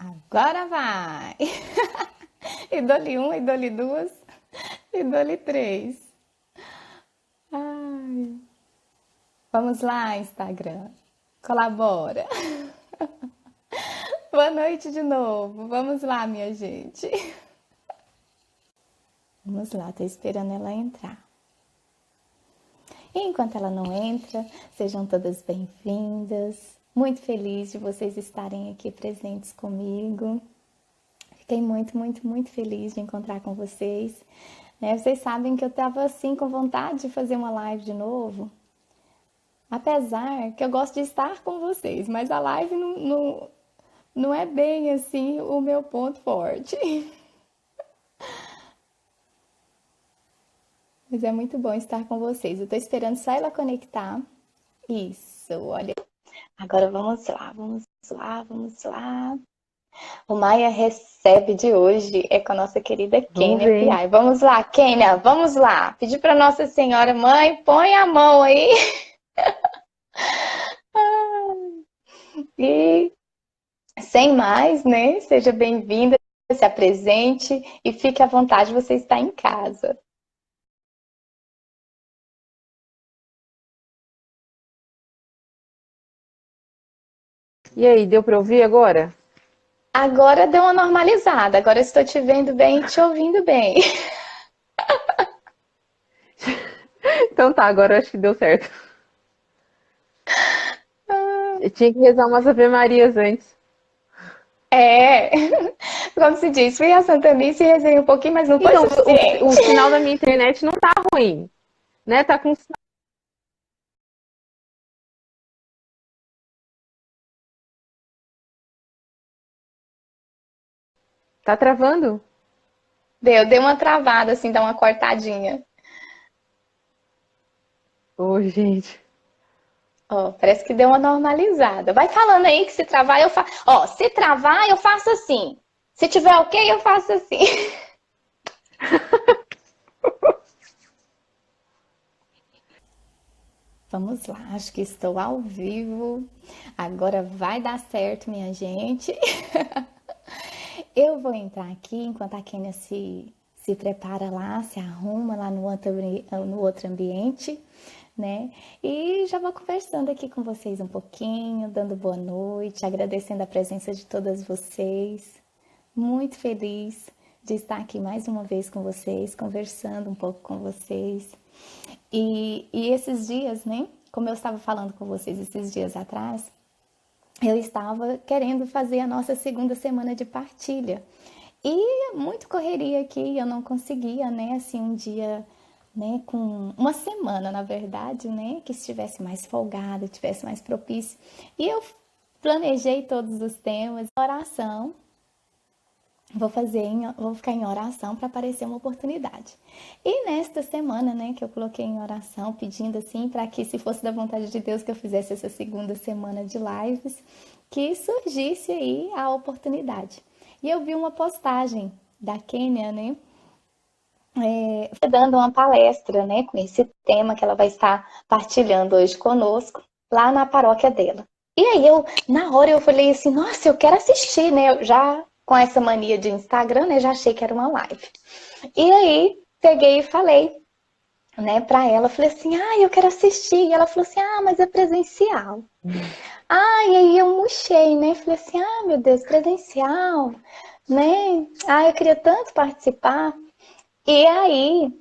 Agora vai! E dou-lhe um, e dou-lhe duas, e dou-lhe três. Ai. Vamos lá, Instagram. Colabora. Boa noite de novo. Vamos lá, minha gente. Vamos lá, tô esperando ela entrar. E enquanto ela não entra, sejam todas bem-vindas. Muito feliz de vocês estarem aqui presentes comigo. Fiquei muito, muito, muito feliz de encontrar com vocês. Vocês sabem que eu estava assim com vontade de fazer uma live de novo. Apesar que eu gosto de estar com vocês, mas a live não é bem assim o meu ponto forte. Mas é muito bom estar com vocês. Eu tô esperando só ela conectar. Isso, olha. Agora vamos lá, vamos lá, vamos lá. O Maia Recebe de hoje é com a nossa querida Kênia Piai. Vamos lá, Kênia, vamos lá. Pedir para Nossa Senhora, mãe, põe a mão aí. E sem mais, né? Seja bem-vinda, se apresente e fique à vontade, você está em casa. E aí, deu para ouvir agora? Agora deu uma normalizada, agora estou te vendo bem e te ouvindo bem. Então tá, agora eu acho que deu certo. Eu tinha que rezar umas Ave-Marias antes. É, como se diz, fui a Santa Missa e rezei um pouquinho, mas não foi Então, suficiente. o sinal da minha internet não tá ruim, né? Tá com. Tá travando? Deu uma travada, assim, dá uma cortadinha. Ô, gente. Ó, parece que deu uma normalizada. Vai falando aí que se travar eu faço. Ó, se travar eu faço assim. Se tiver ok, eu faço assim. Vamos lá, acho que estou ao vivo. Agora vai dar certo, minha gente. Eu vou entrar aqui enquanto a Kênia se prepara lá, se arruma lá no outro ambiente, né? E já vou conversando aqui com vocês um pouquinho, dando boa noite, agradecendo a presença de todas vocês. Muito feliz de estar aqui mais uma vez com vocês, conversando um pouco com vocês. E esses dias, né? Como eu estava falando com vocês esses dias atrás, eu estava querendo fazer a nossa segunda semana de partilha. E muito correria aqui, eu não conseguia, né? Assim, um dia, né? Com uma semana, na verdade, né? Que estivesse mais folgada, estivesse mais propício. E eu planejei todos os temas, oração. Vou ficar em oração para aparecer uma oportunidade. E nesta semana, né, que eu coloquei em oração, pedindo assim para que, se fosse da vontade de Deus, que eu fizesse essa segunda semana de lives, que surgisse aí a oportunidade. E eu vi uma postagem da Kênia, né, dando uma palestra, né, com esse tema que ela vai estar partilhando hoje conosco, lá na paróquia dela. E aí na hora eu falei assim, nossa, eu quero assistir, né, eu já com essa mania de Instagram, né, já achei que era uma live. E aí peguei e falei, né, pra ela, falei assim, eu quero assistir. E ela falou assim, mas é presencial. E aí eu murchei, né, falei assim, meu Deus, presencial, né, eu queria tanto participar. E aí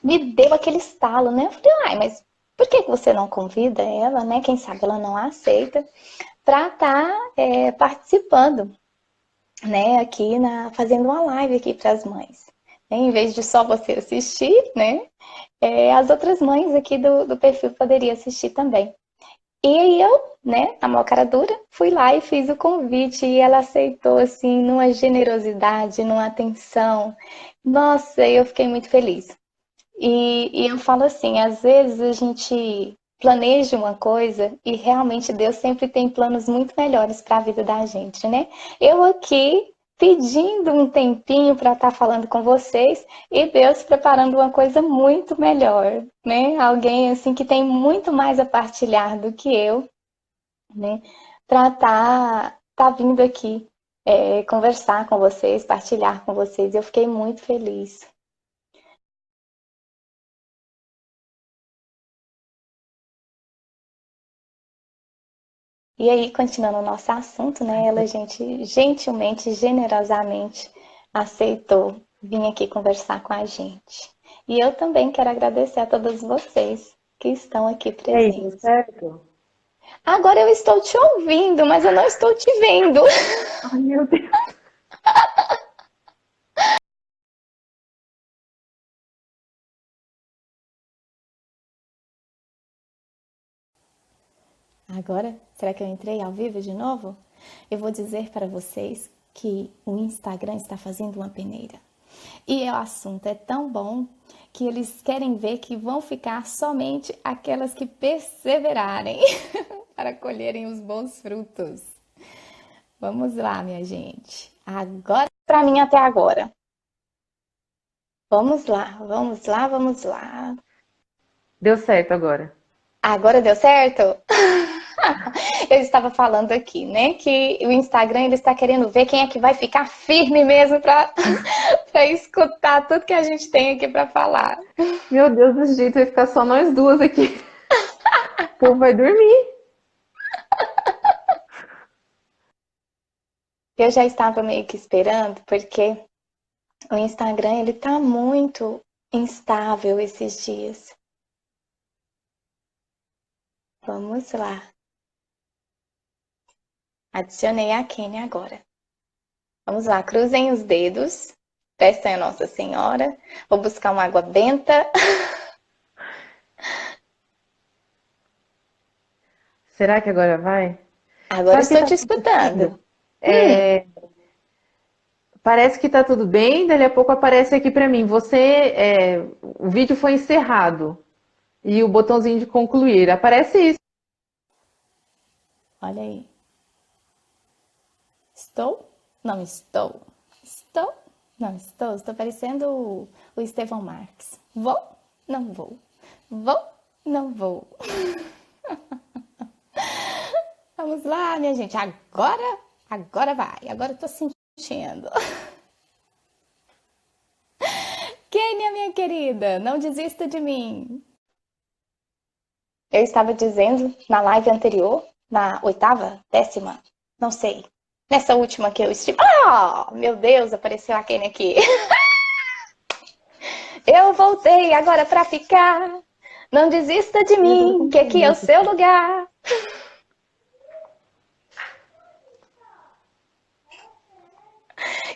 me deu aquele estalo, né? Eu falei, mas por que você não convida ela, né? Quem sabe ela não aceita para estar participando, né? Aqui fazendo uma live aqui para as mães. Em vez de só você assistir, né? As outras mães aqui do perfil poderiam assistir também. E aí eu, né, a maior cara dura, fui lá e fiz o convite e ela aceitou, assim, numa generosidade, numa atenção. Nossa, eu fiquei muito feliz. E eu falo assim, às vezes a gente planeja uma coisa e realmente Deus sempre tem planos muito melhores para a vida da gente, né? Eu aqui pedindo um tempinho para estar falando com vocês e Deus preparando uma coisa muito melhor, né? Alguém assim que tem muito mais a partilhar do que eu, né? Para estar estar vindo aqui conversar com vocês, partilhar com vocês. Eu fiquei muito feliz. E aí, continuando o nosso assunto, né? Ela, gente, gentilmente, generosamente aceitou vir aqui conversar com a gente. E eu também quero agradecer a todos vocês que estão aqui E aí, deu presentes. certo? Agora eu estou te ouvindo, mas eu não estou te vendo. Ai, meu Deus. Agora, será que eu entrei ao vivo de novo? Eu vou dizer para vocês que o Instagram está fazendo uma peneira. E o assunto é tão bom que eles querem ver que vão ficar somente aquelas que perseverarem para colherem os bons frutos. Vamos lá, minha gente. Agora, para mim até agora. Vamos lá, vamos lá, vamos lá. Deu certo agora. Agora deu certo? Eu estava falando aqui, né, que o Instagram ele está querendo ver quem é que vai ficar firme mesmo para escutar tudo que a gente tem aqui para falar. Meu Deus, desse jeito vai ficar só nós duas aqui. O povo vai dormir. Eu já estava meio que esperando, porque o Instagram ele tá muito instável esses dias. Vamos lá. Adicionei a Kenny agora. Vamos lá, cruzem os dedos. Peçam a Nossa Senhora. Vou buscar uma água benta. Será que agora vai? Agora Sabe o que estou tá te escutando. acontecendo? Parece que tá tudo bem, dali a pouco aparece aqui pra mim. O vídeo foi encerrado. E o botãozinho de concluir. Aparece isso. Olha aí. Estou? Não estou. Estou? Não estou. Estou parecendo o Estevão Marques. Vou? Não vou. Vou? Não vou. Vamos lá, minha gente. Agora vai. Agora eu tô sentindo. Kênia, minha querida, não desista de mim. Eu estava dizendo na live anterior, na 8ª, 10ª, não sei. Nessa última que eu estive. Ah, meu Deus, apareceu a Kênia aqui. Eu voltei agora pra ficar. Não desista de mim, que aqui é o seu lugar.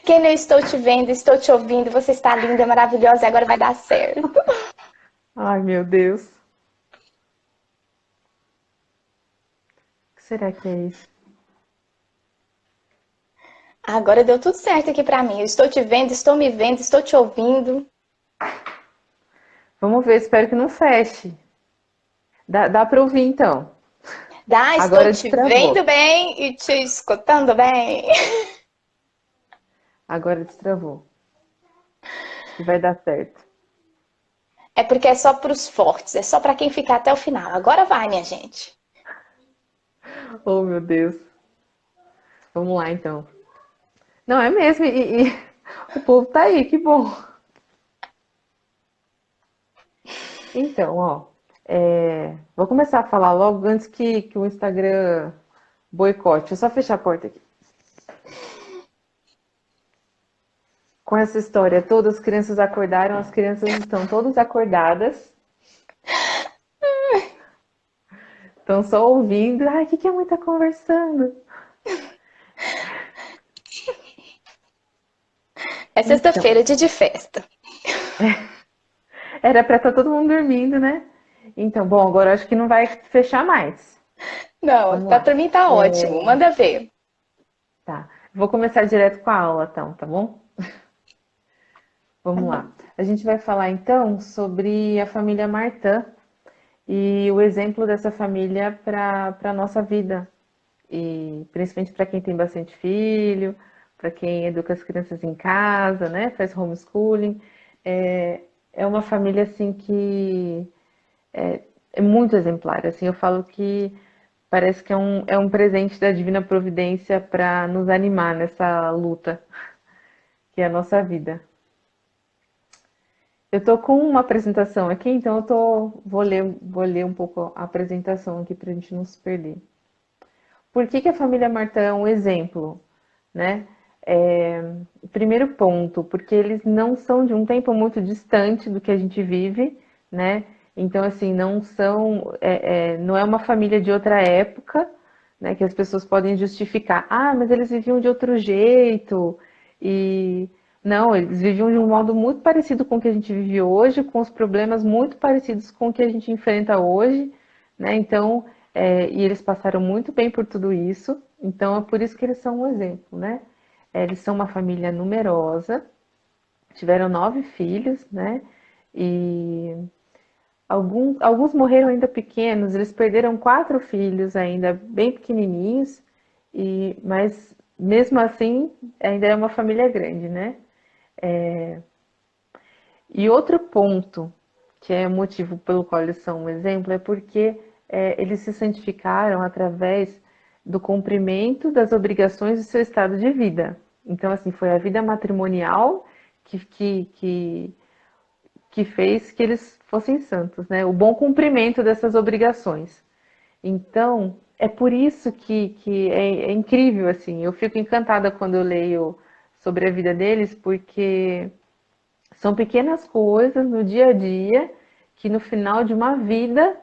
Kênia, eu estou te vendo, estou te ouvindo. Você está linda, maravilhosa e agora vai dar certo. Ai, meu Deus. O que será que é isso? Agora deu tudo certo aqui pra mim. Eu estou te vendo, estou me vendo, estou te ouvindo. Vamos ver, espero que não feche. Dá pra ouvir então. Dá, estou Agora te destravou. vendo bem e te escutando bem. Agora destravou. Acho que vai dar certo. É porque é só para os fortes, é só para quem ficar até o final. Agora vai, minha gente. Oh, meu Deus. Vamos lá então. Não, é mesmo. E o povo tá aí, que bom. Então, ó. Vou começar a falar logo antes que o Instagram boicote. Deixa eu só fechar a porta aqui. Com essa história, todas as crianças acordaram, as crianças estão todas acordadas. Estão só ouvindo. Ai, o que a mãe tá conversando? É Então, sexta-feira, dia de festa. era pra estar todo mundo dormindo, né? Então, bom, agora eu acho que não vai fechar mais. Não, Vamos tá, lá. pra mim tá ótimo. Manda ver. Tá. Vou começar direto com a aula, então, tá bom? Tá Vamos bom. lá. A gente vai falar então sobre a família Martã e o exemplo dessa família para a nossa vida. E principalmente para quem tem bastante filho, para quem educa as crianças em casa, né? Faz homeschooling. É uma família assim que é muito exemplar. Assim, eu falo que Parece que é um presente da Divina Providência para nos animar nessa luta que é a nossa vida. Eu tô com uma apresentação aqui, então vou ler um pouco a apresentação aqui para a gente não se perder. Por que que a família Martã é um exemplo, né? Primeiro ponto, porque eles não são de um tempo muito distante do que a gente vive, né? Então, assim, não é uma família de outra época, né? Que as pessoas podem justificar. Ah, mas eles viviam de outro jeito. E não, eles viviam de um modo muito parecido com o que a gente vive hoje, com os problemas muito parecidos com o que a gente enfrenta hoje, né? Então, e eles passaram muito bem por tudo isso. Então, é por isso que eles são um exemplo, né? Eles são uma família numerosa, tiveram 9 filhos, né? E alguns morreram ainda pequenos, eles perderam 4 filhos ainda bem pequenininhos, mas mesmo assim ainda é uma família grande, né? E outro ponto, que é o motivo pelo qual eles são um exemplo, é porque eles se santificaram através do cumprimento das obrigações do seu estado de vida. Então, assim, foi a vida matrimonial que fez que eles fossem santos, né? O bom cumprimento dessas obrigações. Então, é por isso que é incrível, assim, eu fico encantada quando eu leio sobre a vida deles, porque são pequenas coisas no dia a dia que no final de uma vida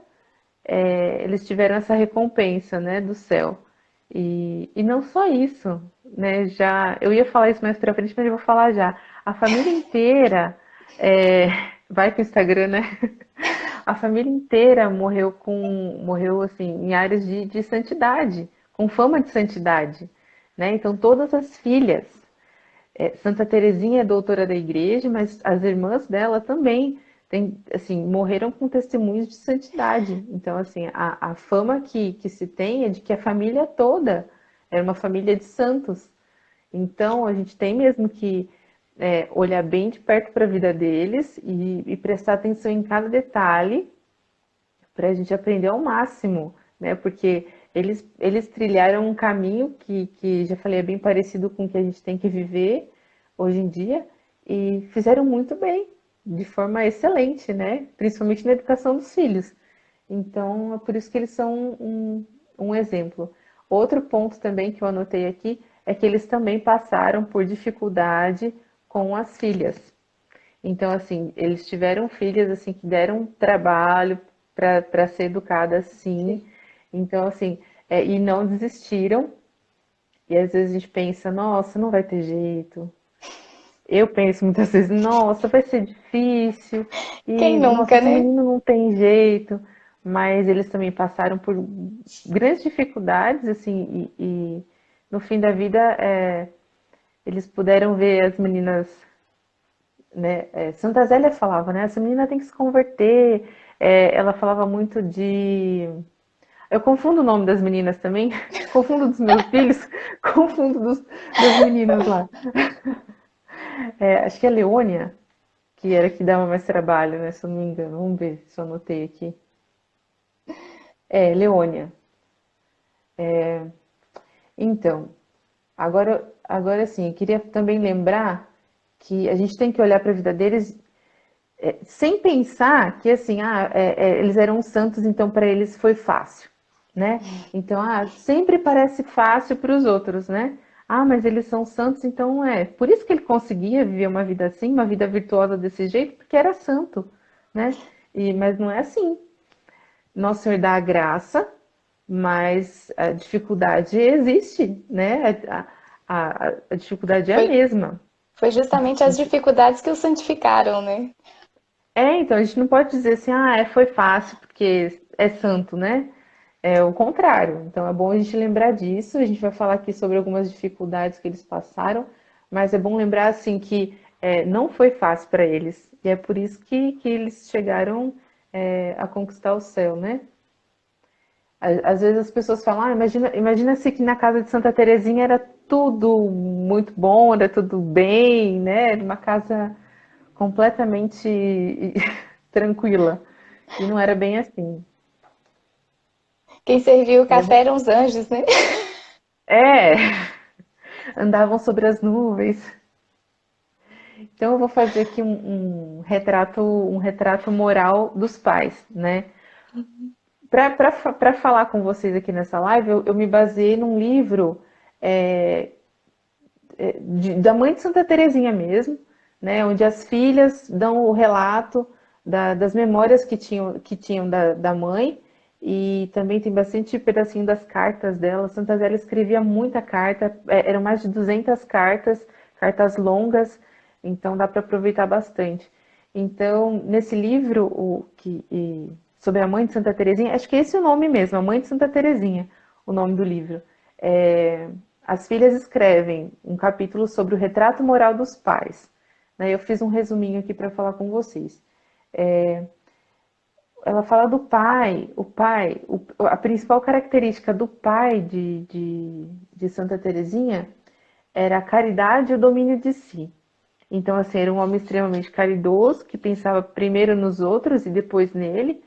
eles tiveram essa recompensa, né, do céu. E não só isso, né? Já eu ia falar isso mais pra frente, mas eu vou falar já. A família inteira vai pro Instagram, né? A família inteira morreu assim em áreas de santidade, com fama de santidade, né? Então todas as filhas Santa Teresinha é doutora da igreja, mas as irmãs dela também assim, morreram com testemunhos de santidade. Então, assim, a fama que se tem é de que a família toda era uma família de santos. Então, a gente tem mesmo que olhar bem de perto para a vida deles e prestar atenção em cada detalhe para a gente aprender ao máximo, né? Porque eles trilharam um caminho que, já falei, é bem parecido com o que a gente tem que viver hoje em dia e fizeram muito bem, de forma excelente, né? Principalmente na educação dos filhos. Então, é por isso que eles são um exemplo. Outro ponto também que eu anotei aqui é que eles também passaram por dificuldade com as filhas. Então, assim, eles tiveram filhas assim que deram trabalho para ser educadas, sim. Então, assim, e não desistiram. E às vezes a gente pensa, nossa, não vai ter jeito. Eu penso muitas vezes, nossa, vai ser difícil. E, Quem nossa, nunca, esse né? menino não tem jeito. Mas eles também passaram por grandes dificuldades, assim, e no fim da vida, eles puderam ver as meninas, né? Santa Zélia falava, né? Essa menina tem que se converter. Ela falava muito de. Eu confundo o nome das meninas também, confundo dos meus filhos, confundo das meninas lá. Acho que é Leônia, que era que dava mais trabalho, né? Se eu não me engano. Vamos ver se eu anotei aqui. Leônia. Então, agora sim, eu queria também lembrar que a gente tem que olhar para a vida deles sem pensar que assim, eles eram santos, então para eles foi fácil, né? Então, sempre parece fácil para os outros, né? Ah, mas eles são santos, então é. Por isso que ele conseguia viver uma vida assim, uma vida virtuosa desse jeito, porque era santo, né? Mas não é assim. Nosso Senhor dá a graça, mas a dificuldade existe, né? A dificuldade é a Foi, mesma. foi justamente as dificuldades que o santificaram, né? Então a gente não pode dizer assim, foi fácil porque é santo, né? É o contrário. Então é bom a gente lembrar disso. A gente vai falar aqui sobre algumas dificuldades que eles passaram, mas é bom lembrar assim que não foi fácil para eles. E é por isso que eles chegaram a conquistar o céu, né? Às vezes as pessoas falam, imagina se que na casa de Santa Terezinha era tudo muito bom, era tudo bem, né? Era uma casa completamente tranquila. E não era bem assim. Quem serviu o Ele é café muito... eram os anjos, né? É, andavam sobre as nuvens. Então eu vou fazer aqui um retrato moral dos pais, né? Para falar com vocês aqui nessa live, eu me baseei num livro é, da mãe de Santa Teresinha mesmo, né? Onde as filhas dão o relato das memórias que tinham da mãe, e também tem bastante pedacinho das cartas dela. Santa Zélia escrevia muita carta, eram mais de 200 cartas, cartas longas, então dá para aproveitar bastante. Então, nesse livro, sobre a mãe de Santa Teresinha, acho que esse é o nome mesmo, a mãe de Santa Teresinha, o nome do livro. As filhas escrevem um capítulo sobre o retrato moral dos pais, né? Eu fiz um resuminho aqui para falar com vocês. Ela fala do pai, a principal característica do pai de Santa Teresinha era a caridade e o domínio de si. Então, assim, era um homem extremamente caridoso, que pensava primeiro nos outros e depois nele,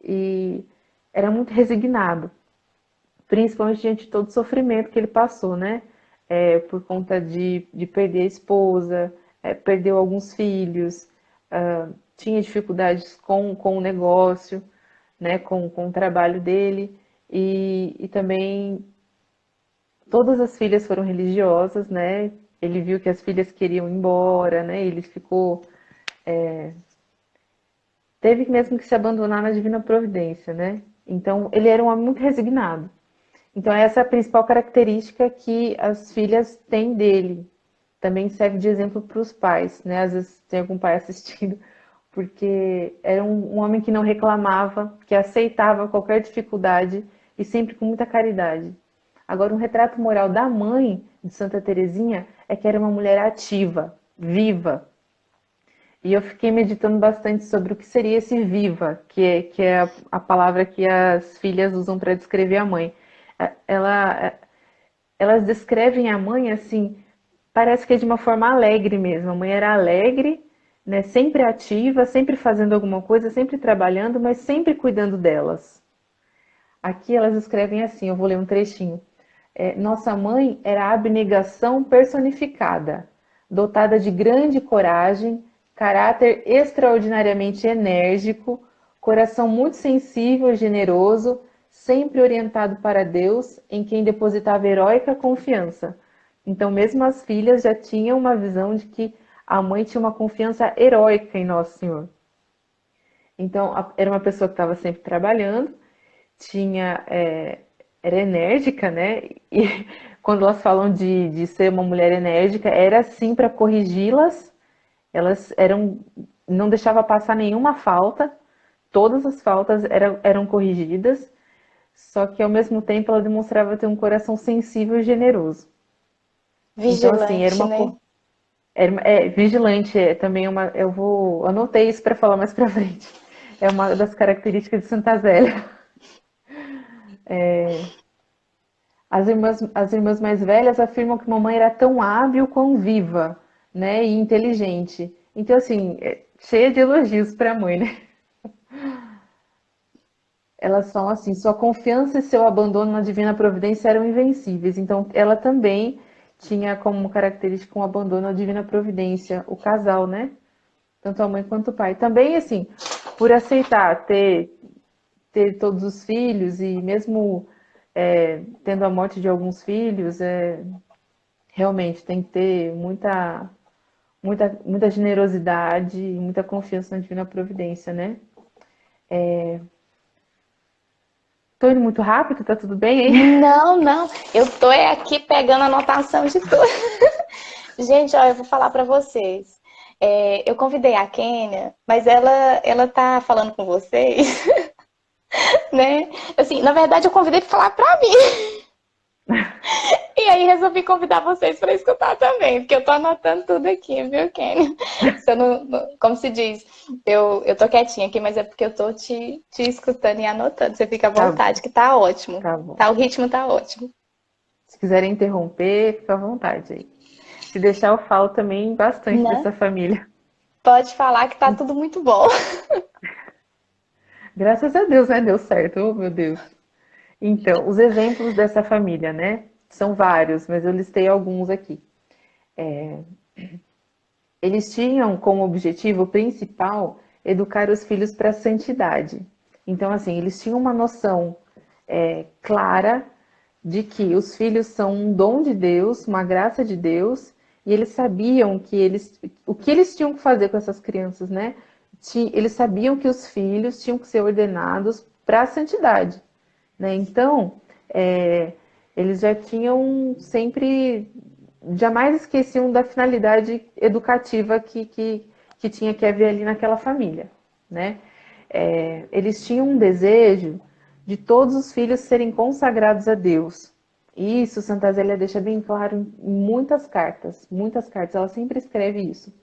e era muito resignado, principalmente diante de todo o sofrimento que ele passou, né? Por conta de perder a esposa, perdeu alguns filhos, tinha dificuldades com o negócio, né? Com o trabalho dele, e também todas as filhas foram religiosas, né? Ele viu que as filhas queriam ir embora, né? Ele ficou, teve mesmo que se abandonar na divina providência, né? Então, ele era um homem muito resignado. Então, essa é a principal característica que as filhas têm dele. Também serve de exemplo para os pais, né? Às vezes tem algum pai assistindo, porque era um homem que não reclamava, que aceitava qualquer dificuldade e sempre com muita caridade. Agora, um retrato moral da mãe de Santa Teresinha é que era uma mulher ativa, viva. E eu fiquei meditando bastante sobre o que seria esse viva, que é a palavra que as filhas usam para descrever a mãe. Ela, elas descrevem a mãe assim, parece que é de uma forma alegre mesmo. A mãe era alegre, né, sempre ativa, sempre fazendo alguma coisa, sempre trabalhando, mas sempre cuidando delas. Aqui elas escrevem assim, eu vou ler um trechinho. Nossa mãe era a abnegação personificada, dotada de grande coragem, caráter extraordinariamente enérgico, coração muito sensível e generoso, sempre orientado para Deus, em quem depositava heróica confiança. Então, mesmo as filhas já tinham uma visão de que a mãe tinha uma confiança heróica em Nosso Senhor. Então, era uma pessoa que estava sempre trabalhando, era enérgica, né? E quando elas falam de ser uma mulher enérgica, era assim para corrigi-las. Elas não deixava passar nenhuma falta, todas as faltas eram corrigidas, só que ao mesmo tempo ela demonstrava ter um coração sensível e generoso. Então, assim, Vigilante, né? vigilante, também anotei isso para falar mais para frente. É uma das características de Santa Zélia. As irmãs mais velhas afirmam que mamãe era tão hábil quão viva, né, e inteligente. Então, assim, cheia de elogios para a mãe, né? Elas falam assim, sua confiança e seu abandono na divina providência eram invencíveis. Então, ela também tinha como característica um abandono à divina providência, o casal, né? Tanto a mãe quanto o pai. Também, assim, por aceitar ter todos os filhos e mesmo tendo a morte de alguns filhos, realmente tem que ter muita generosidade e muita confiança na divina providência, né? Tô indo muito rápido, tá tudo bem aí? Não, não. Eu tô aqui pegando anotação de tudo. Gente, ó, eu vou falar pra vocês. Eu convidei a Kênia, mas ela tá falando com vocês, né? Assim, na verdade, eu convidei pra falar pra mim. E aí resolvi convidar vocês para escutar também, porque eu tô anotando tudo aqui, viu, Kênia? Se eu como se diz, eu tô quietinha aqui, mas é porque eu tô te escutando e anotando. Você fica à Tá bom, vontade, que tá ótimo. tá bom. Tá, o ritmo tá ótimo. Se quiserem interromper, fica à vontade aí. Se deixar, eu falo também bastante Né? dessa família. Pode falar que tá tudo muito bom. Graças a Deus, né? Deu certo, oh meu Deus. Então, os exemplos dessa família, né? São vários, mas eu listei alguns aqui. Eles tinham como objetivo principal educar os filhos para a santidade. Então, assim, eles tinham uma noção clara de que os filhos são um dom de Deus, uma graça de Deus, e eles sabiam que o que eles tinham que fazer com essas crianças, né? Eles sabiam que os filhos tinham que ser ordenados para a santidade, né? Então, é, eles já tinham sempre, jamais esqueciam da finalidade educativa que tinha que haver ali naquela família, né? Eles tinham um desejo de todos os filhos serem consagrados a Deus. E isso Santa Zélia deixa bem claro em muitas cartas, ela sempre escreve isso.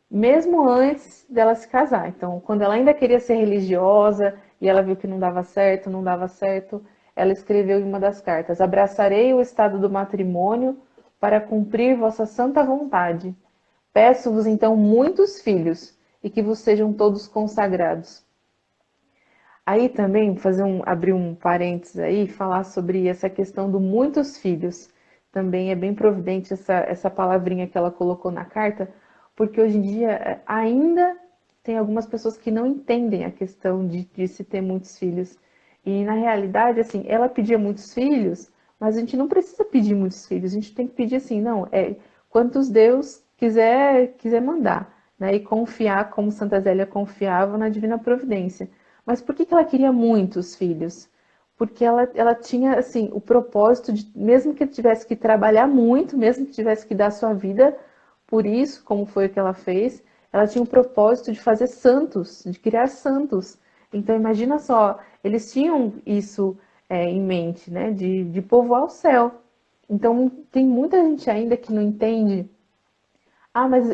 Mesmo antes dela se casar. Então, quando ela ainda queria ser religiosa e ela viu que não dava certo, não dava certo, ela escreveu em uma das cartas: Abraçarei o estado do matrimônio para cumprir vossa santa vontade. Peço-vos então muitos filhos e que vos sejam todos consagrados. Aí também abrir um parênteses aí, e falar sobre essa questão do muitos filhos. Também é bem providente essa palavrinha que ela colocou na carta, porque hoje em dia ainda tem algumas pessoas que não entendem a questão de se ter muitos filhos. E na realidade, assim, ela pedia muitos filhos, mas a gente não precisa pedir muitos filhos, a gente tem que pedir assim, não, quantos Deus quiser mandar, né? E confiar, como Santa Zélia confiava na Divina Providência. Mas por que ela queria muitos filhos? Porque ela tinha, assim, o propósito de, mesmo que tivesse que trabalhar muito, mesmo que tivesse que dar sua vida por isso, como foi o que ela fez, ela tinha o propósito de fazer santos, de criar santos. Então, imagina só, eles tinham isso em mente, né, de povoar o céu. Então, tem muita gente ainda que não entende. Ah, mas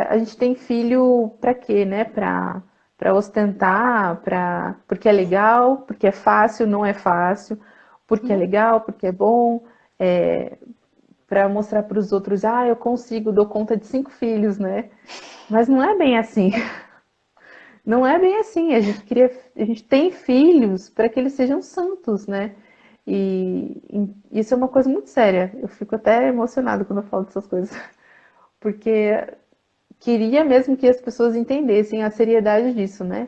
a gente tem filho para quê, né? Para ostentar, porque é legal, porque é fácil, não é fácil, porque é legal, porque é bom, para mostrar para os outros, eu consigo, dou conta de 5 filhos, né? Mas não é bem assim. Não é bem assim. A gente tem filhos para que eles sejam santos, né? E isso é uma coisa muito séria. Eu fico até emocionada quando eu falo dessas coisas, porque queria mesmo que as pessoas entendessem a seriedade disso, né?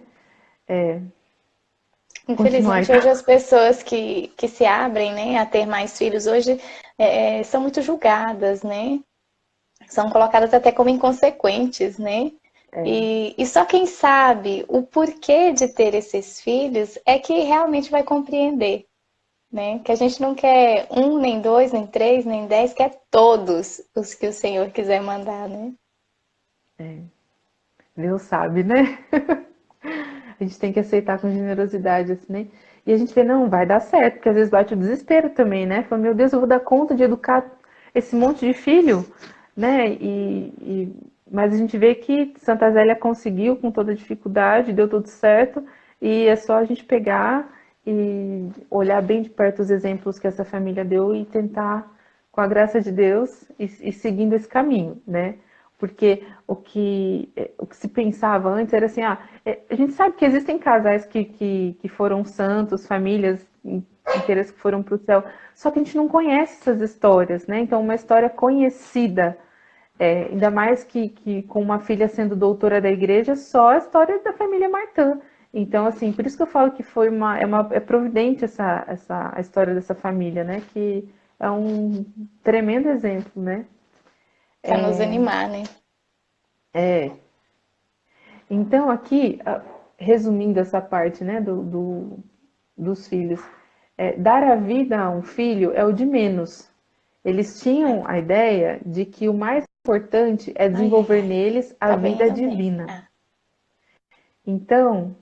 Continuar. Infelizmente, hoje as pessoas que se abrem, né, a ter mais filhos hoje são muito julgadas, né? São colocadas até como inconsequentes, né? E só quem sabe o porquê de ter esses filhos é que realmente vai compreender, né? Que a gente não quer um, nem dois, nem três, nem 10, quer todos os que o Senhor quiser mandar, né? Deus sabe, né? A gente tem que aceitar com generosidade, assim, né? E a gente vê, não, vai dar certo, porque às vezes bate o desespero também, né? Fala, meu Deus, eu vou dar conta de educar esse monte de filho, né? Mas a gente vê que Santa Zélia conseguiu com toda dificuldade, deu tudo certo, e é só a gente pegar e olhar bem de perto os exemplos que essa família deu e tentar, com a graça de Deus, e seguindo esse caminho, né? Porque o que se pensava antes era assim, a gente sabe que existem casais que foram santos, famílias inteiras que foram para o céu, só que a gente não conhece essas histórias, né? Então, uma história conhecida, ainda mais que com uma filha sendo doutora da igreja, só a história da família Martin. Então, assim, por isso que eu falo que é providente a história dessa família, né? Que é um tremendo exemplo, né? Para nos animar, né? Então, aqui, resumindo essa parte, né, dos filhos, dar a vida a um filho é o de menos. Eles tinham a ideia de que o mais importante é Ai, ai, desenvolver ai. neles a Tá bem, vida tá bem. divina. Então,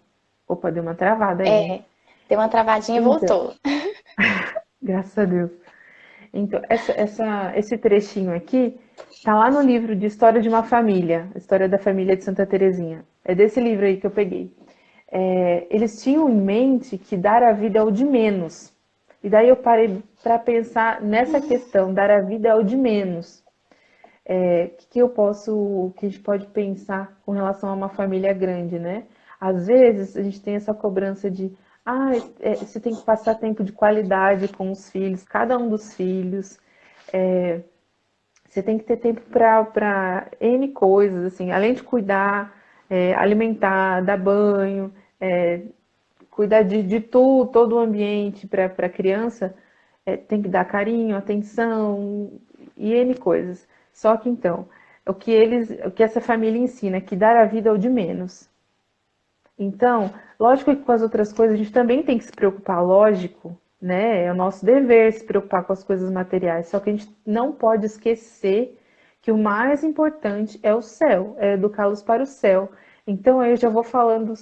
opa, deu uma travada aí, hein? Deu uma travadinha e Então, voltou. graças a Deus. Então, esse trechinho aqui tá lá no livro de História de uma Família, História da Família de Santa Teresinha. É desse livro aí que eu peguei. Eles tinham em mente que dar a vida é o de menos. E daí eu parei para pensar nessa questão, dar a vida é o de menos. Que a gente pode pensar com relação a uma família grande, né? Às vezes a gente tem essa cobrança de, Você tem que passar tempo de qualidade com os filhos, cada um dos filhos. Você tem que ter tempo para N coisas, assim, além de cuidar, alimentar, dar banho, cuidar de tudo, todo o ambiente para a criança, tem que dar carinho, atenção e N coisas. Só que então, o que essa família ensina é que dar a vida é o de menos. Então, lógico que com as outras coisas a gente também tem que se preocupar, lógico, né? É o nosso dever se preocupar com as coisas materiais, só que a gente não pode esquecer que o mais importante é o céu, é educá-los para o céu. Então, aí eu já vou falando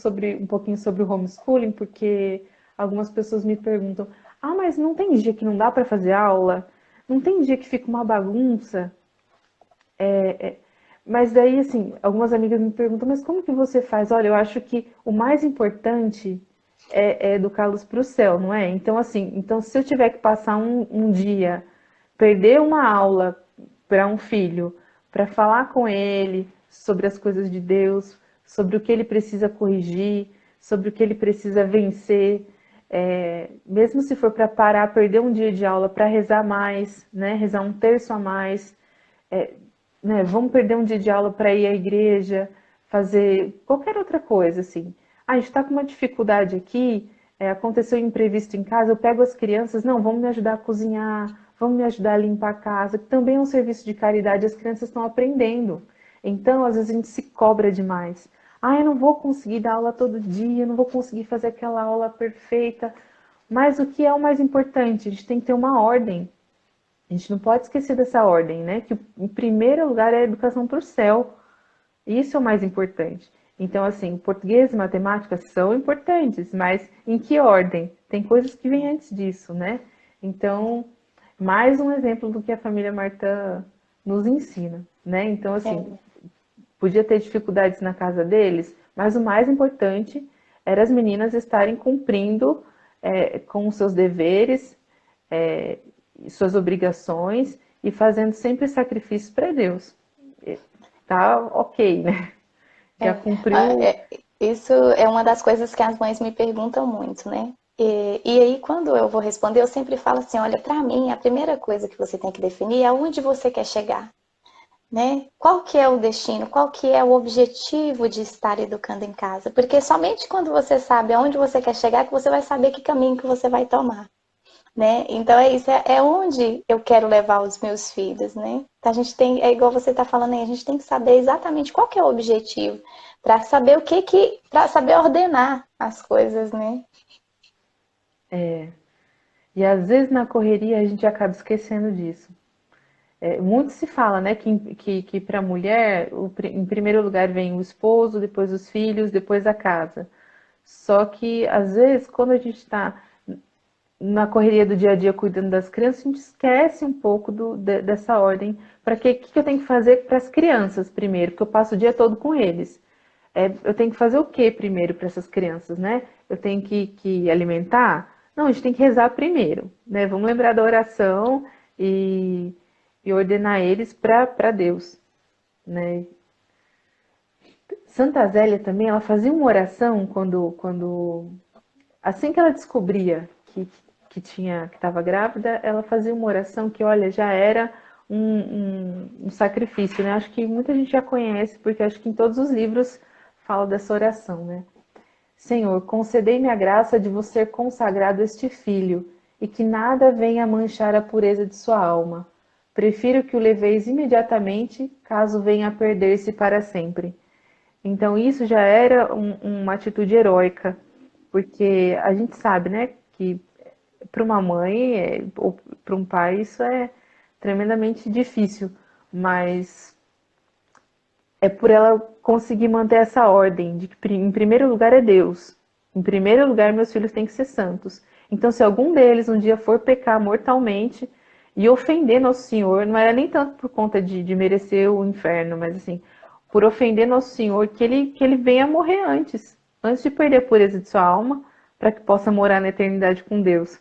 um pouquinho sobre o homeschooling, porque algumas pessoas me perguntam: mas não tem dia que não dá para fazer aula? Não tem dia que fica uma bagunça? Mas daí, assim, algumas amigas me perguntam, mas como que você faz? Olha, eu acho que o mais importante é educá-los para o céu, não é? Então, assim, então se eu tiver que passar um dia, perder uma aula para um filho, para falar com ele sobre as coisas de Deus, sobre o que ele precisa corrigir, sobre o que ele precisa vencer, mesmo se for para parar, perder um dia de aula para rezar mais, né? Rezar um terço a mais, né, vamos perder um dia de aula para ir à igreja, fazer qualquer outra coisa, assim. A gente está com uma dificuldade aqui, aconteceu um imprevisto em casa, eu pego as crianças, não, vamos me ajudar a cozinhar, vamos me ajudar a limpar a casa, que também é um serviço de caridade, as crianças estão aprendendo. Então, às vezes a gente se cobra demais. Eu não vou conseguir dar aula todo dia, não vou conseguir fazer aquela aula perfeita. Mas o que é o mais importante? A gente tem que ter uma ordem. A gente não pode esquecer dessa ordem, né? Que em primeiro lugar é a educação para o céu. Isso é o mais importante. Então, assim, português e matemática são importantes, mas em que ordem? Tem coisas que vêm antes disso, né? Então, mais um exemplo do que a família Martã nos ensina, né? Então, assim, É, podia ter dificuldades na casa deles, mas o mais importante era as meninas estarem cumprindo com os seus deveres, é, suas obrigações e fazendo sempre sacrifícios para Deus. Tá ok, né? Já é, ah, cumpriu. é, isso é uma das coisas que as mães me perguntam muito, né? E aí, quando eu vou responder, eu sempre falo assim: olha, para mim, a primeira coisa que você tem que definir é aonde você quer chegar, né? Qual que é o destino, qual que é o objetivo de estar educando em casa? Porque somente quando você sabe aonde você quer chegar que você vai saber que caminho que você vai tomar, né? Então é isso, é onde eu quero levar os meus filhos, né? Então, a gente tem, é igual você está falando aí, a gente tem que saber exatamente qual que é o objetivo, para saber para saber ordenar as coisas, né? E às vezes na correria a gente acaba esquecendo disso. Muito se fala, né, que para a mulher, em primeiro lugar vem o esposo, depois os filhos, depois a casa. Só que às vezes, quando a gente está na correria do dia a dia cuidando das crianças, a gente esquece um pouco dessa ordem. Para que eu tenho que fazer para as crianças primeiro? Porque eu passo o dia todo com eles. Eu tenho que fazer o que primeiro para essas crianças, né? Eu tenho que alimentar? Não, a gente tem que rezar primeiro, né? Vamos lembrar da oração e, e ordenar eles para Deus, né? Santa Zélia também, ela fazia uma oração quando assim que ela descobria que estava grávida, ela fazia uma oração que, olha, já era um sacrifício, né? Acho que muita gente já conhece, porque acho que em todos os livros fala dessa oração, né? Senhor, concedei-me a graça de vos ser consagrado este filho, e que nada venha manchar a pureza de sua alma. Prefiro que o leveis imediatamente, caso venha a perder-se para sempre. Então isso já era uma atitude heróica, porque a gente sabe, né, que para uma mãe ou para um pai isso é tremendamente difícil, mas é por ela conseguir manter essa ordem de que em primeiro lugar é Deus, em primeiro lugar meus filhos têm que ser santos. Então se algum deles um dia for pecar mortalmente e ofender Nosso Senhor, não era nem tanto por conta de merecer o inferno, mas assim, por ofender Nosso Senhor, que ele venha morrer antes de perder a pureza de sua alma, para que possa morar na eternidade com Deus.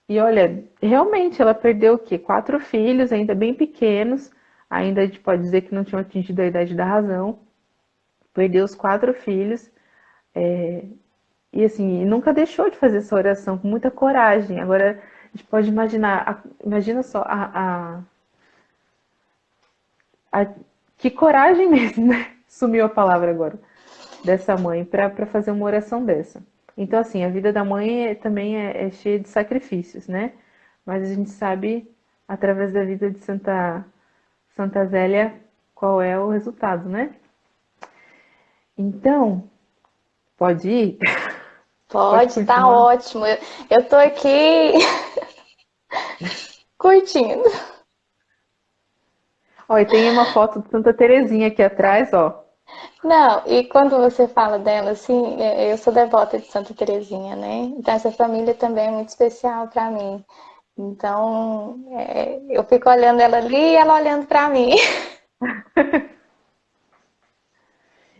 E olha, realmente ela perdeu o quê? 4 filhos, ainda bem pequenos, ainda a gente pode dizer que não tinham atingido a idade da razão. Perdeu os 4 filhos, E assim, nunca deixou de fazer essa oração com muita coragem. Agora, a gente pode imaginar, imagina só a- que coragem mesmo, né? Sumiu a palavra agora, dessa mãe para fazer uma oração dessa. Então, assim, a vida da mãe também é cheia de sacrifícios, né? Mas a gente sabe, através da vida de Santa Zélia, qual é o resultado, né? Então, pode ir? Pode Pode, tá continuar? ótimo. Eu tô aqui curtindo. Ó, e tem uma foto de Santa Terezinha aqui atrás, ó. Não, e quando você fala dela, assim, eu sou devota de Santa Terezinha, né? Então essa família também é muito especial para mim. Então, eu fico olhando ela ali e ela olhando para mim.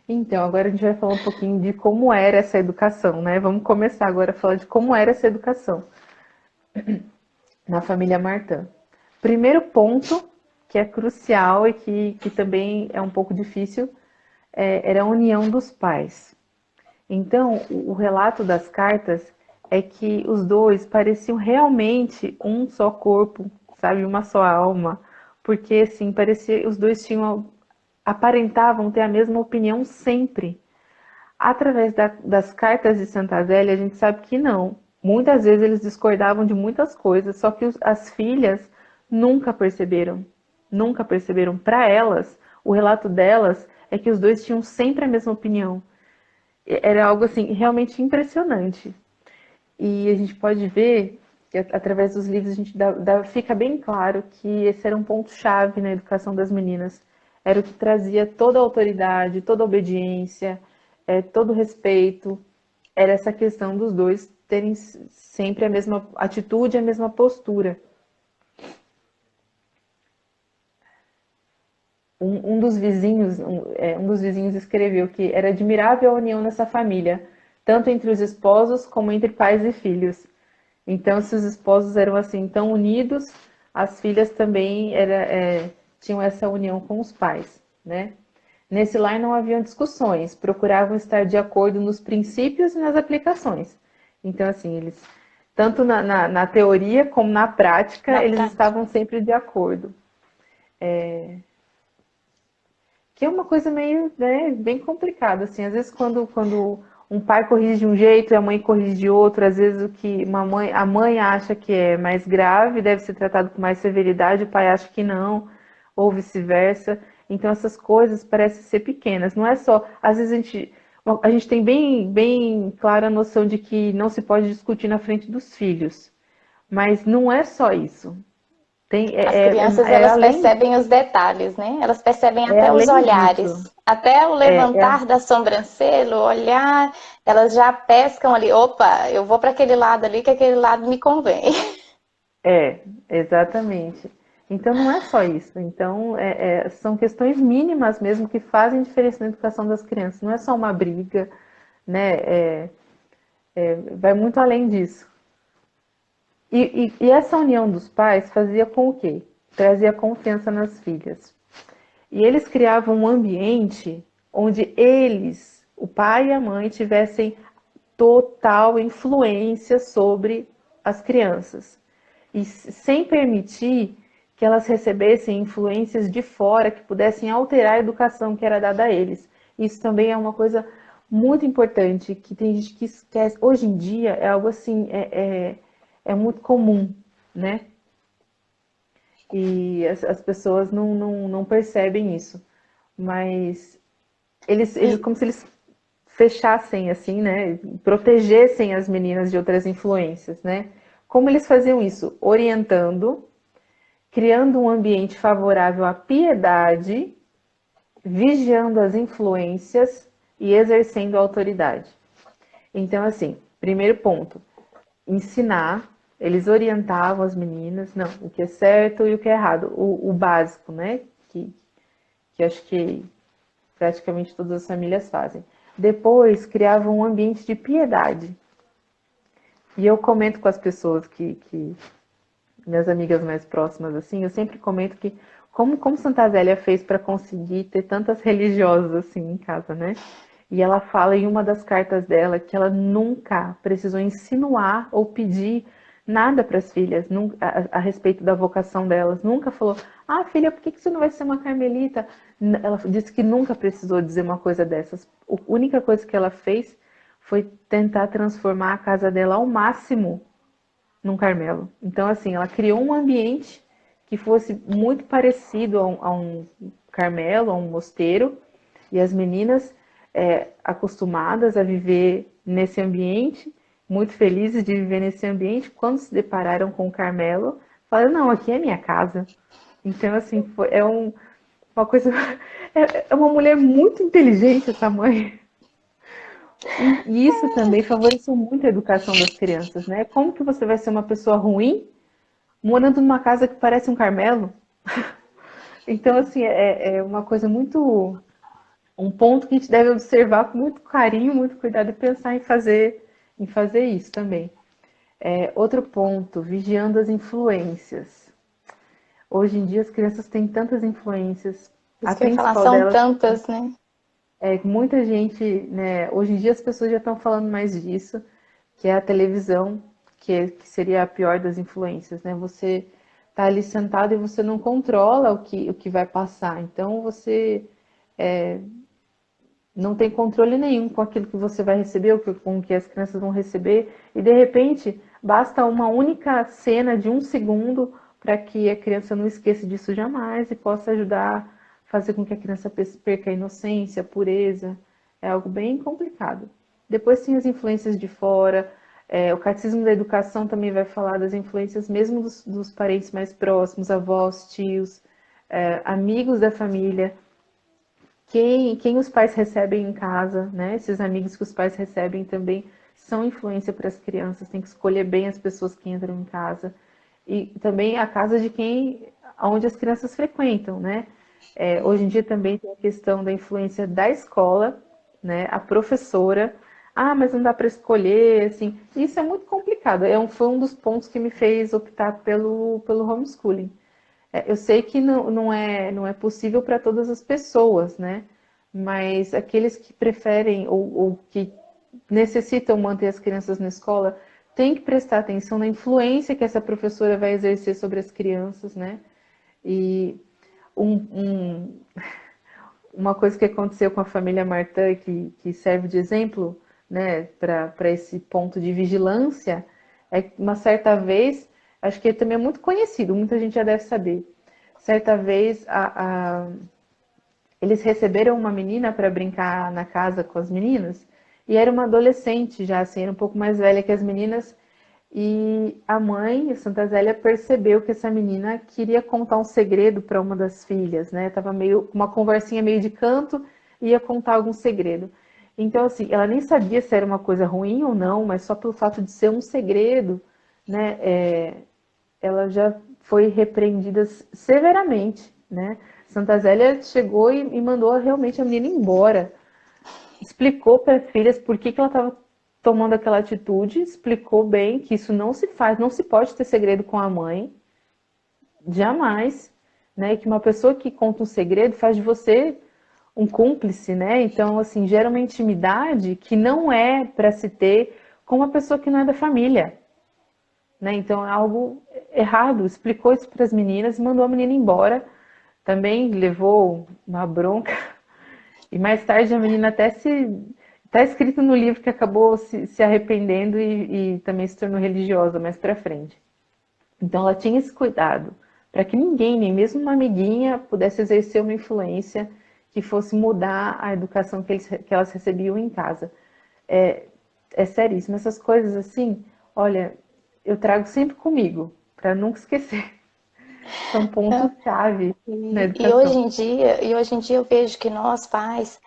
Então, agora a gente vai falar um pouquinho de como era essa educação, né? Vamos começar agora a falar de como era essa educação na família Martin. Primeiro ponto, que é crucial e que também é um pouco difícil, era a união dos pais. Então, o relato das cartas é que os dois pareciam realmente um só corpo, sabe, uma só alma, porque assim, parecia os dois aparentavam ter a mesma opinião sempre. Através das cartas de Santa Zélia, a gente sabe que não. Muitas vezes eles discordavam de muitas coisas, só que as filhas nunca perceberam. Nunca perceberam. Para elas, o relato delas é que os dois tinham sempre a mesma opinião. Era algo assim realmente impressionante. E a gente pode ver que através dos livros a gente fica bem claro que esse era um ponto-chave na educação das meninas. Era o que trazia toda a autoridade, toda a obediência, todo o respeito. Era essa questão dos dois terem sempre a mesma atitude, a mesma postura. Um dos vizinhos escreveu que era admirável a união nessa família, tanto entre os esposos como entre pais e filhos. Então, se os esposos eram assim tão unidos, as filhas também tinham essa união com os pais, né? Nesse lar não haviam discussões, procuravam estar de acordo nos princípios e nas aplicações. Então, assim, eles, tanto na teoria como na prática, Na eles prática. estavam sempre de acordo. Que é uma coisa meio, né, bem complicada, assim. Às vezes quando um pai corrige de um jeito e a mãe corrige de outro, às vezes o que a mãe acha que é mais grave deve ser tratado com mais severidade, o pai acha que não, ou vice-versa. Então essas coisas parecem ser pequenas. Não é só, às vezes a gente tem bem clara a noção de que não se pode discutir na frente dos filhos. Mas não é só isso. Tem, As crianças, é elas além, percebem os detalhes, né? Elas percebem é até os além olhares. disso. Até o É, é levantar da sobrancelha, o olhar, elas já pescam ali. Opa, eu vou para aquele lado ali, que aquele lado me convém. Exatamente. Então não é só isso. Então são questões mínimas mesmo que fazem diferença na educação das crianças. Não é só uma briga, né? Vai muito além disso. E essa união dos pais fazia com o quê? Trazia confiança nas filhas. E eles criavam um ambiente onde eles, o pai e a mãe, tivessem total influência sobre as crianças. E sem permitir que elas recebessem influências de fora que pudessem alterar a educação que era dada a eles. Isso também é uma coisa muito importante, que tem gente que esquece. Hoje em dia é algo assim, é muito comum, né? E as pessoas não percebem isso. Mas eles E, como se eles fechassem assim, né? Protegessem as meninas de outras influências, né? Como eles faziam isso? Orientando, criando um ambiente favorável à piedade, vigiando as influências e exercendo a autoridade. Então, assim, primeiro ponto, ensinar, eles orientavam as meninas, não, o que é certo e o que é errado, o básico, né? Que acho que praticamente todas as famílias fazem. Depois, criavam um ambiente de piedade. E eu comento com as pessoas minhas amigas mais próximas, assim, eu sempre comento que como Santa Zélia fez para conseguir ter tantas religiosas assim em casa, né? E ela fala em uma das cartas dela que ela nunca precisou insinuar ou pedir nada para as filhas a respeito da vocação delas. Nunca falou, ah, filha, por que você não vai ser uma carmelita? Ela disse que nunca precisou dizer uma coisa dessas. A única coisa que ela fez foi tentar transformar a casa dela ao máximo num Carmelo. Então, assim, ela criou um ambiente que fosse muito parecido a um Carmelo, a um mosteiro, e as meninas acostumadas a viver nesse ambiente, muito felizes de viver nesse ambiente, quando se depararam com o Carmelo, falaram, não, aqui é minha casa. Então, assim, uma coisa... É uma mulher muito inteligente, essa mãe. E isso também favoreceu muito a educação das crianças, né? Como que você vai ser uma pessoa ruim morando numa casa que parece um Carmelo? Então, assim, é uma coisa muito... Um ponto que a gente deve observar com muito carinho, muito cuidado e pensar em fazer isso também. Outro ponto, vigiando as influências. Hoje em dia as crianças têm tantas influências. A Isso que eu ia falar, principal são delas tantas, né? muita gente, né? Hoje em dia as pessoas já estão falando mais disso, que é a televisão, que seria a pior das influências, né? Você tá ali sentado e você não controla o que vai passar. Então você não tem controle nenhum com aquilo que você vai receber, ou com o que as crianças vão receber, e de repente basta uma única cena de um segundo para que a criança não esqueça disso jamais e possa ajudar a fazer com que a criança perca a inocência, a pureza. É algo bem complicado. Depois tem as influências de fora. O Catecismo da Educação também vai falar das influências mesmo dos parentes mais próximos, avós, tios, amigos da família. Quem os pais recebem em casa, né? Esses amigos que os pais recebem também são influência para as crianças, tem que escolher bem as pessoas que entram em casa. E também a casa de onde as crianças frequentam, né? Hoje em dia também tem a questão da influência da escola, né? A professora, mas não dá para escolher, assim. Isso é muito complicado. Foi um dos pontos que me fez optar pelo homeschooling. Eu sei que não é possível para todas as pessoas, né? Mas aqueles que preferem ou que necessitam manter as crianças na escola têm que prestar atenção na influência que essa professora vai exercer sobre as crianças, né? E um, um, uma coisa que aconteceu com a família Martin, que serve de exemplo, né, para esse ponto de vigilância, é que uma certa vez, acho que também é muito conhecido, muita gente já deve saber. Certa vez, eles receberam uma menina para brincar na casa com as meninas, e era uma adolescente já, assim, era um pouco mais velha que as meninas, e a mãe, a Santa Zélia, percebeu que essa menina queria contar um segredo para uma das filhas, né? Tava meio uma conversinha meio de canto, ia contar algum segredo. Então, assim, ela nem sabia se era uma coisa ruim ou não, mas só pelo fato de ser um segredo, né? Ela já foi repreendida severamente, né? Santa Zélia chegou e mandou realmente a menina embora. Explicou para as filhas por que ela estava tomando aquela atitude, explicou bem que isso não se faz, não se pode ter segredo com a mãe, jamais, né? Que uma pessoa que conta um segredo faz de você um cúmplice, né? Então, assim, gera uma intimidade que não é para se ter com uma pessoa que não é da família, né? Então, é algo errado. Explicou isso para as meninas, mandou a menina embora, também levou uma bronca. E mais tarde a menina até se... Está escrito no livro que acabou se arrependendo e também se tornou religiosa mais para frente. Então ela tinha esse cuidado para que ninguém, nem mesmo uma amiguinha, pudesse exercer uma influência que fosse mudar a educação que elas recebiam em casa. É seríssimo. Essas coisas assim, olha, eu trago sempre comigo, para nunca esquecer. São pontos-chave na educação. E hoje em dia eu vejo que nós, pais,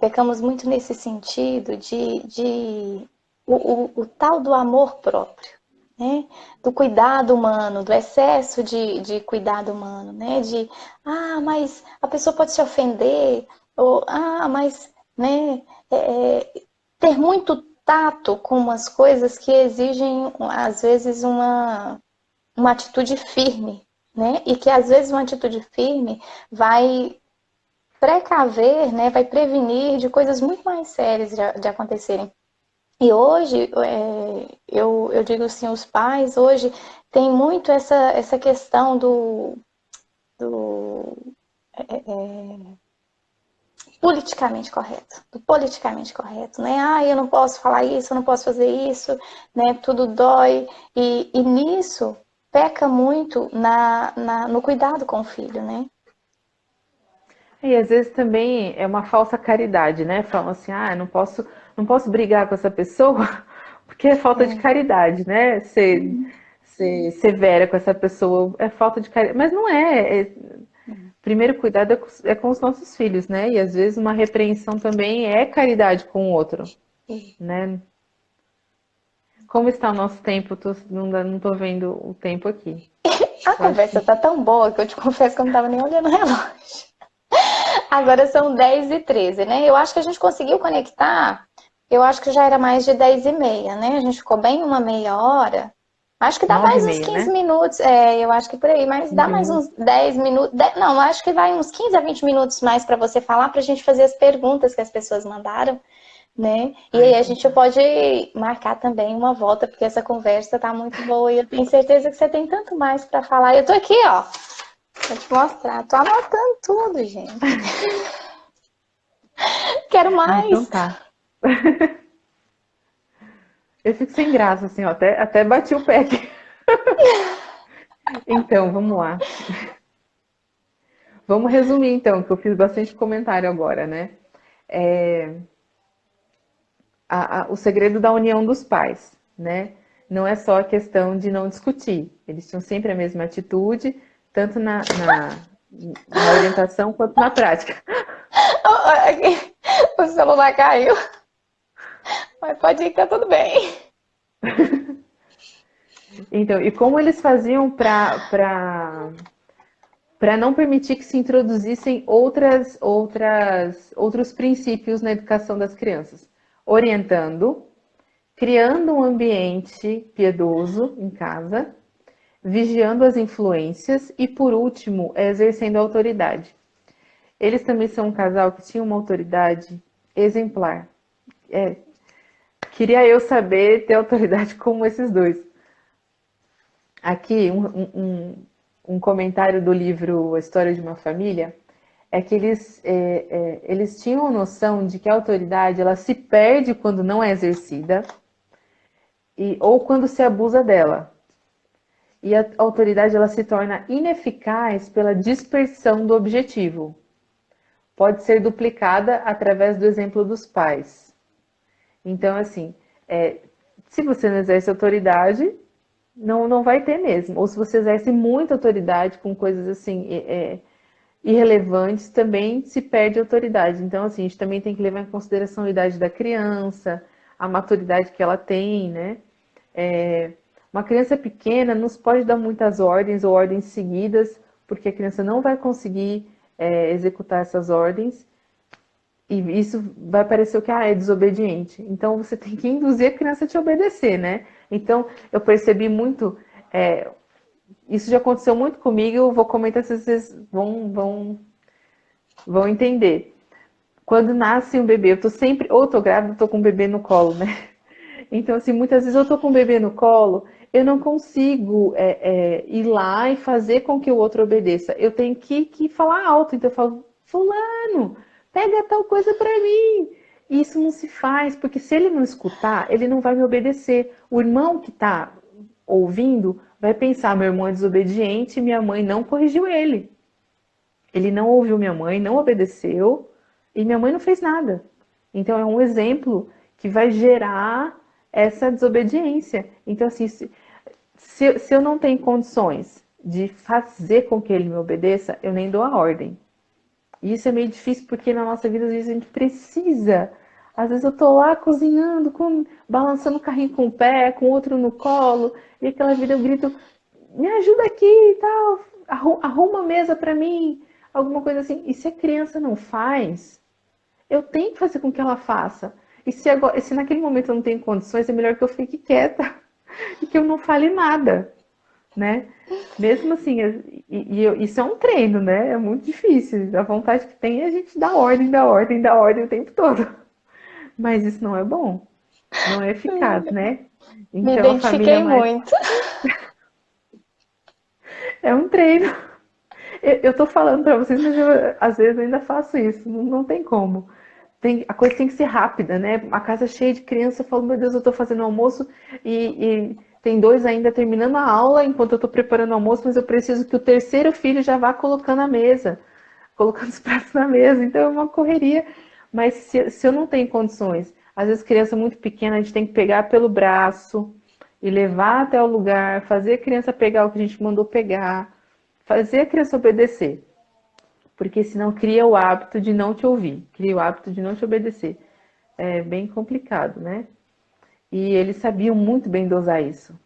pecamos muito nesse sentido de o tal do amor próprio, né? Do cuidado humano, do excesso de cuidado humano, né? Mas a pessoa pode se ofender, ou, mas, né? Ter muito tato com umas coisas que exigem, às vezes, uma atitude firme, né? E que às vezes uma atitude firme vai precaver, né, vai prevenir de coisas muito mais sérias de acontecerem. E hoje, eu digo assim, os pais hoje têm muito essa questão do politicamente correto, né? Ah, eu não posso falar isso, eu não posso fazer isso, né? Tudo dói. E nisso peca muito no cuidado com o filho, né? E às vezes também é uma falsa caridade, né? Falam assim, ah, não posso brigar com essa pessoa porque é falta de caridade, né? Ser severa com essa pessoa é falta de caridade. Mas não é. Primeiro cuidado é com os nossos filhos, né? E às vezes uma repreensão também é caridade com o outro, né? Como está o nosso tempo? Não tô vendo o tempo aqui. A Eu acho conversa que tá tão boa que eu te confesso que eu não tava nem olhando o relógio. Agora são 10h13, né? Eu acho que a gente conseguiu conectar. Eu acho que já era mais de 10h30, né? A gente ficou bem uma meia hora. Acho que dá nove e mais uns meia, 15 né? minutos. Eu acho que por aí, mas 15 dá mais uns minutos. 10 minutos. Não, acho que vai uns 15 a 20 minutos mais para você falar, para a gente fazer as perguntas que as pessoas mandaram, né? E Ah, aí a então gente tá. pode marcar também uma volta, porque essa conversa tá muito boa e eu tenho certeza que você tem tanto mais para falar. Eu tô aqui, ó. Vou te mostrar. Tô anotando tudo, gente. Quero Ah, então mais. tá. Eu fico sem graça, assim, ó, até bati o pé aqui. Então, vamos lá. Vamos resumir, então, que eu fiz bastante comentário agora, né? É, o segredo da união dos pais, né? Não é só a questão de não discutir. Eles tinham sempre a mesma atitude, tanto na orientação quanto na prática. O celular caiu, mas pode ir que tá tudo bem. Então, e como eles faziam para não permitir que se introduzissem outros princípios na educação das crianças, orientando, criando um ambiente piedoso em casa, vigiando as influências e, por último, exercendo a autoridade. Eles também são um casal que tinha uma autoridade exemplar. É, queria eu saber ter autoridade como esses dois. Aqui, um comentário do livro A História de uma Família é que eles tinham noção de que a autoridade ela se perde quando não é exercida ou quando se abusa dela. E a autoridade ela se torna ineficaz pela dispersão do objetivo. Pode ser duplicada através do exemplo dos pais. Então, assim, se você não exerce autoridade, não vai ter mesmo. Ou se você exerce muita autoridade com coisas assim irrelevantes, também se perde autoridade. Então, assim, a gente também tem que levar em consideração a idade da criança, a maturidade que ela tem, né? Uma criança pequena não se pode dar muitas ordens ou ordens seguidas, porque a criança não vai conseguir executar essas ordens e isso vai parecer o que é desobediente. Então você tem que induzir a criança a te obedecer, né? Então eu percebi muito, isso já aconteceu muito comigo, eu vou comentar se vocês vão entender. Quando nasce um bebê, eu tô sempre, ou tô grávida, ou tô com um bebê no colo, né? Então, assim, muitas vezes eu tô com um bebê no colo, eu não consigo ir lá e fazer com que o outro obedeça. Eu tenho que falar alto. Então eu falo, fulano, pega tal coisa para mim. E isso não se faz, porque se ele não escutar, ele não vai me obedecer. O irmão que tá ouvindo vai pensar, meu irmão é desobediente, minha mãe não corrigiu ele. Ele não ouviu minha mãe, não obedeceu, e minha mãe não fez nada. Então é um exemplo que vai gerar essa desobediência. Então, assim, se eu não tenho condições de fazer com que ele me obedeça, eu nem dou a ordem. E isso é meio difícil porque na nossa vida, às vezes, a gente precisa. Às vezes eu tô lá cozinhando, balançando o carrinho com o pé, com o outro no colo, e aquela vida eu grito, me ajuda aqui e tal, arruma a mesa para mim, alguma coisa assim. E se a criança não faz, eu tenho que fazer com que ela faça. E se naquele momento eu não tenho condições, é melhor que eu fique quieta e que eu não fale nada. né? Mesmo assim, isso é um treino, né? É muito difícil. A vontade que tem é a gente dar ordem, dar ordem, dar ordem o tempo todo. Mas isso não é bom, não é eficaz, né? Me Então a família identifiquei mais muito. é um treino. Eu tô falando pra vocês, mas eu às vezes ainda faço isso. Não, não tem como. A coisa tem que ser rápida, né? A casa cheia de criança, eu falo, meu Deus, eu tô fazendo almoço e tem dois ainda terminando a aula enquanto eu tô preparando o almoço, mas eu preciso que o terceiro filho já vá colocando a mesa, colocando os pratos na mesa. Então é uma correria. Mas se eu não tenho condições, às vezes criança muito pequena, a gente tem que pegar pelo braço e levar até o lugar, fazer a criança pegar o que a gente mandou pegar, fazer a criança obedecer. Porque senão cria o hábito de não te ouvir, cria o hábito de não te obedecer. É bem complicado, né? E eles sabiam muito bem dosar isso.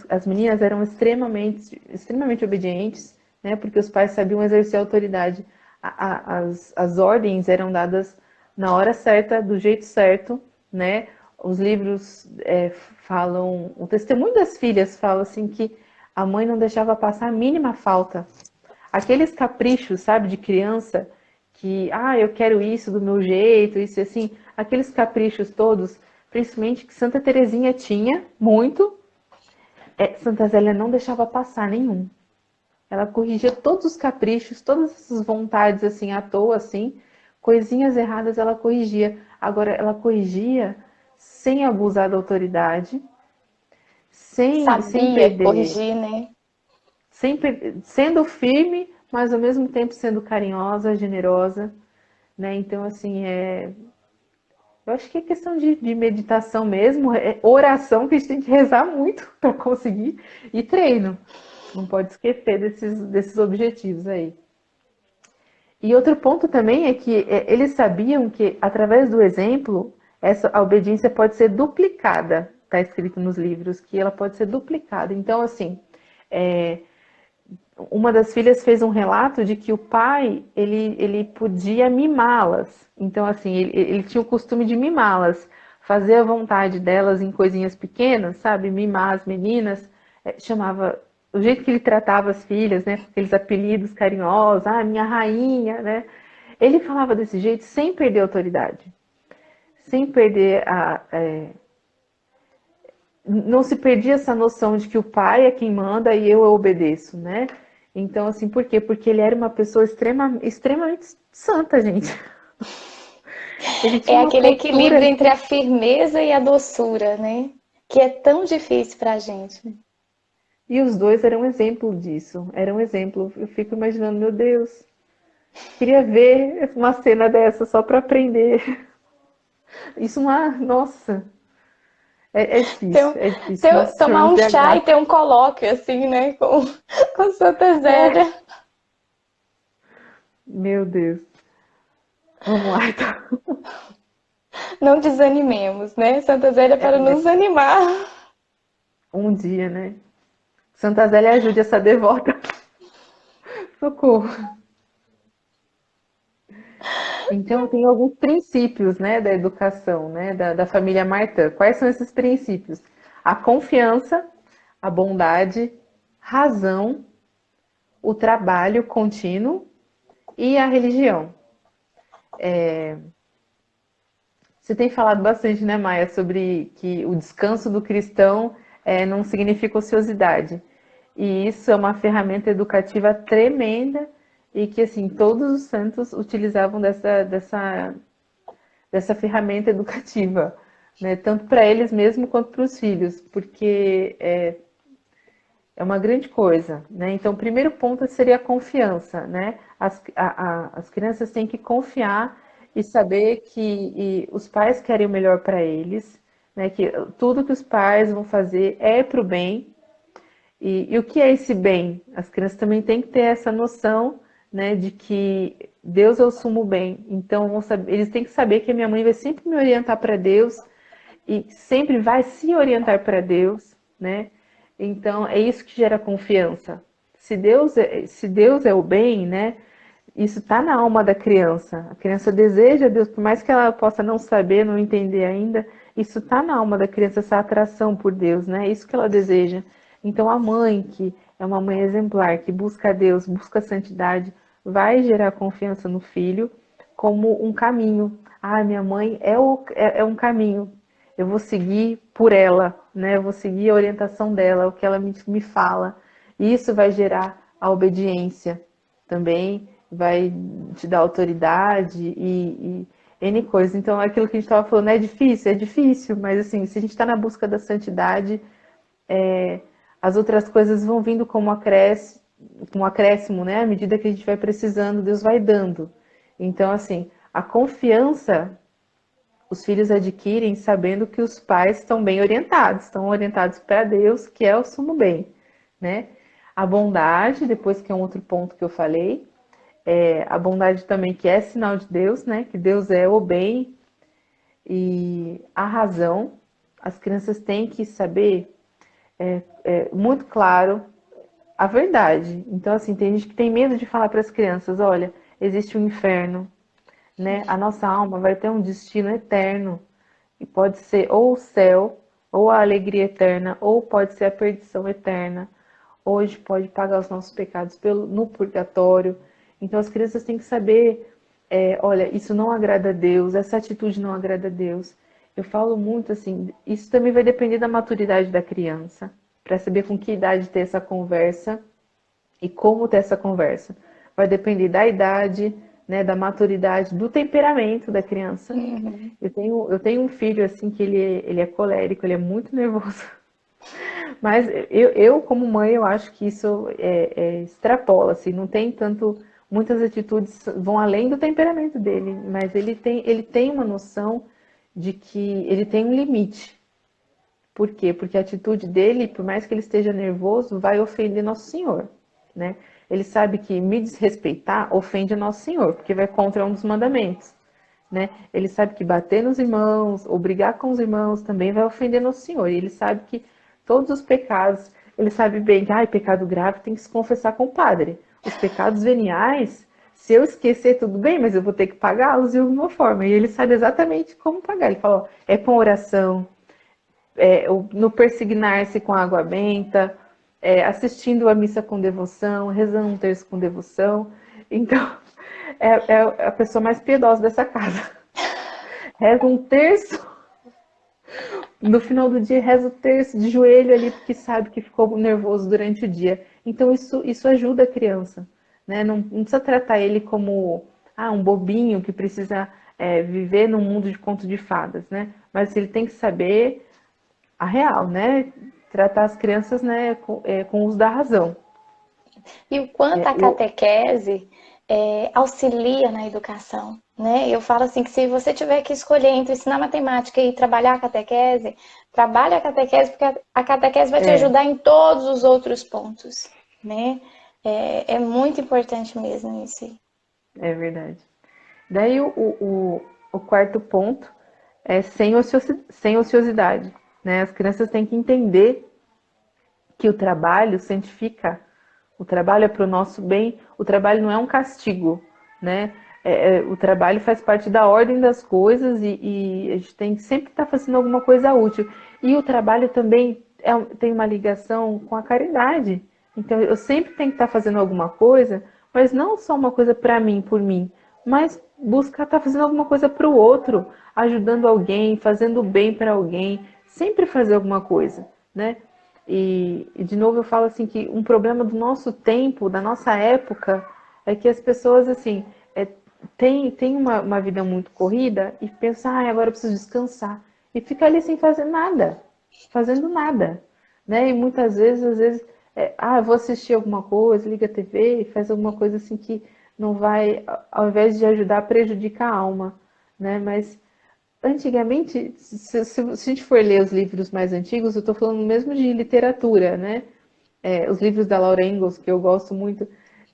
As meninas eram extremamente obedientes, né? Porque os pais sabiam exercer autoridade. As ordens eram dadas na hora certa, do jeito certo, né? Os livros falam, o testemunho das filhas fala assim que a mãe não deixava passar a mínima falta. Aqueles caprichos, sabe, de criança, que, eu quero isso do meu jeito, isso e assim, aqueles caprichos todos, principalmente que Santa Teresinha tinha muito, Santa Zélia não deixava passar nenhum. Ela corrigia todos os caprichos, todas essas vontades assim à toa, assim, coisinhas erradas ela corrigia. Agora ela corrigia sem abusar da autoridade, sem Sabia perder, corrigir, né? sendo firme, mas ao mesmo tempo sendo carinhosa, generosa, né? Então assim, eu acho que é questão de meditação mesmo, oração que a gente tem que rezar muito para conseguir e treino. Não pode esquecer desses objetivos aí. E outro ponto também é que eles sabiam que, através do exemplo, a obediência pode ser duplicada. Está escrito nos livros que ela pode ser duplicada. Então, assim, é, uma das filhas fez um relato de que o pai, ele podia mimá-las. Então, assim, ele tinha o costume de mimá-las, fazer a vontade delas em coisinhas pequenas, sabe? Mimar as meninas. Chamava o jeito que ele tratava as filhas, né? Aqueles apelidos carinhosos, minha rainha, né? Ele falava desse jeito sem perder a autoridade, sem perder não se perdia essa noção de que o pai é quem manda e eu obedeço, né? Então, assim, por quê? Porque ele era uma pessoa extremamente santa, gente. Ele tinha É uma aquele postura equilíbrio entre assim. a firmeza e a doçura, né? Que é tão difícil pra gente, né? E os dois eram um exemplo disso. Era um exemplo. Eu fico imaginando, meu Deus, queria ver uma cena dessa só para aprender. Isso não, nossa, Ter, um- é difícil. Nós tomar chamamos um de chá e H. ter um colóquio, assim, né? Com Santa É, Zélia. meu Deus. Vamos lá, então. Não desanimemos, né? Santa Zélia é para nos animar. Um dia, né? Santa Zélia ajude essa devota. Socorro. Então, tem alguns princípios, né, da educação, né, da família Martã. Quais são esses princípios? A confiança, a bondade, razão, o trabalho contínuo e a religião. Você tem falado bastante, né, Maia, sobre que o descanso do cristão não significa ociosidade. E isso é uma ferramenta educativa tremenda e que, assim, todos os santos utilizavam dessa ferramenta educativa, né? Tanto para eles mesmos quanto para os filhos, porque é uma grande coisa, né? Então, o primeiro ponto seria a confiança, né? As crianças têm que confiar e saber que os pais querem o melhor para eles, né? Que tudo que os pais vão fazer é para o bem. E o que é esse bem? As crianças também têm que ter essa noção, né, de que Deus é o sumo bem. Então, eles têm que saber que a minha mãe vai sempre me orientar para Deus e sempre vai se orientar para Deus, né? Então, é isso que gera confiança. Se Deus é o bem, né? Isso está na alma da criança. A criança deseja Deus, por mais que ela possa não saber, não entender ainda, isso está na alma da criança, essa atração por Deus, né? É isso que ela deseja. Então, a mãe que é uma mãe exemplar, que busca a Deus, busca a santidade, vai gerar confiança no filho como um caminho. Ah, minha mãe é um caminho. Eu vou seguir por ela, né? Eu vou seguir a orientação dela, o que ela me fala. E isso vai gerar a obediência também, vai te dar autoridade e N coisas. Então, aquilo que a gente estava falando é difícil, mas assim, se a gente está na busca da santidade, as outras coisas vão vindo como acréscimo, né? À medida que a gente vai precisando, Deus vai dando. Então, assim, a confiança os filhos adquirem sabendo que os pais estão orientados para Deus, que é o sumo bem, né? A bondade, depois que é um outro ponto que eu falei, a bondade também que é sinal de Deus, né? Que Deus é o bem e a razão. As crianças têm que saber muito claro a verdade. Então, assim, tem gente que tem medo de falar para as crianças, olha, existe um inferno, né? A nossa alma vai ter um destino eterno. E pode ser ou o céu, ou a alegria eterna, ou pode ser a perdição eterna. Hoje pode pagar os nossos pecados no purgatório. Então as crianças têm que saber, olha, isso não agrada a Deus, essa atitude não agrada a Deus. Eu falo muito assim, isso também vai depender da maturidade da criança, para saber com que idade ter essa conversa e como ter essa conversa. Vai depender da idade, né, da maturidade, do temperamento da criança. Uhum. Eu tenho um filho assim que ele é colérico, ele é muito nervoso. Mas eu como mãe, eu acho que isso extrapola, assim, não tem tanto. Muitas atitudes vão além do temperamento dele, mas ele tem uma noção de que ele tem um limite. Por quê? Porque a atitude dele, por mais que ele esteja nervoso, vai ofender Nosso Senhor, né? Ele sabe que me desrespeitar ofende a Nosso Senhor, porque vai contra um dos mandamentos, né? Ele sabe que bater nos irmãos, ou brigar com os irmãos também vai ofender Nosso Senhor. E ele sabe que todos os pecados, ele sabe bem que, pecado grave tem que se confessar com o padre. Os pecados veniais, se eu esquecer, tudo bem, mas eu vou ter que pagá-los de alguma forma. E ele sabe exatamente como pagar. Ele fala, ó, é com oração, no persignar-se com água benta, assistindo a missa com devoção, rezando um terço com devoção. Então, é a pessoa mais piedosa dessa casa. Reza um terço, no final do dia reza o terço de joelho ali, porque sabe que ficou nervoso durante o dia. Então, isso ajuda a criança, né? Não precisa tratar ele como um bobinho que precisa viver num mundo de conto de fadas, né? Mas ele tem que saber a real, né? Tratar as crianças, né, com o uso da razão. E o quanto a Eu, catequese auxilia na educação, né? Eu falo assim que se você tiver que escolher entre ensinar matemática e trabalhar a catequese, trabalhe a catequese porque a catequese vai te é, ajudar em todos os outros pontos, né? É muito importante mesmo isso aí. é verdade. Daí o quarto ponto é sem ociosidade, né? As crianças têm que entender que o trabalho santifica, o trabalho é para o nosso bem, o trabalho não é um castigo, né? O trabalho faz parte da ordem das coisas e a gente tem que sempre estar fazendo alguma coisa útil. E o trabalho também tem uma ligação com a caridade. Então eu sempre tenho que estar fazendo alguma coisa, mas não só uma coisa para mim, por mim, mas buscar estar fazendo alguma coisa para o outro, ajudando alguém, fazendo bem para alguém, sempre fazer alguma coisa, né? E de novo eu falo assim que um problema do nosso tempo, da nossa época, é que as pessoas assim têm uma vida muito corrida e pensam, agora eu preciso descansar. E fica ali sem fazer nada, fazendo nada. Né? E muitas vezes, às vezes, eu vou assistir alguma coisa, liga a TV e faz alguma coisa assim que não vai, ao invés de ajudar, prejudica a alma. Né? Mas antigamente, se a gente for ler os livros mais antigos, eu estou falando mesmo de literatura, né? Os livros da Laura Ingalls, que eu gosto muito,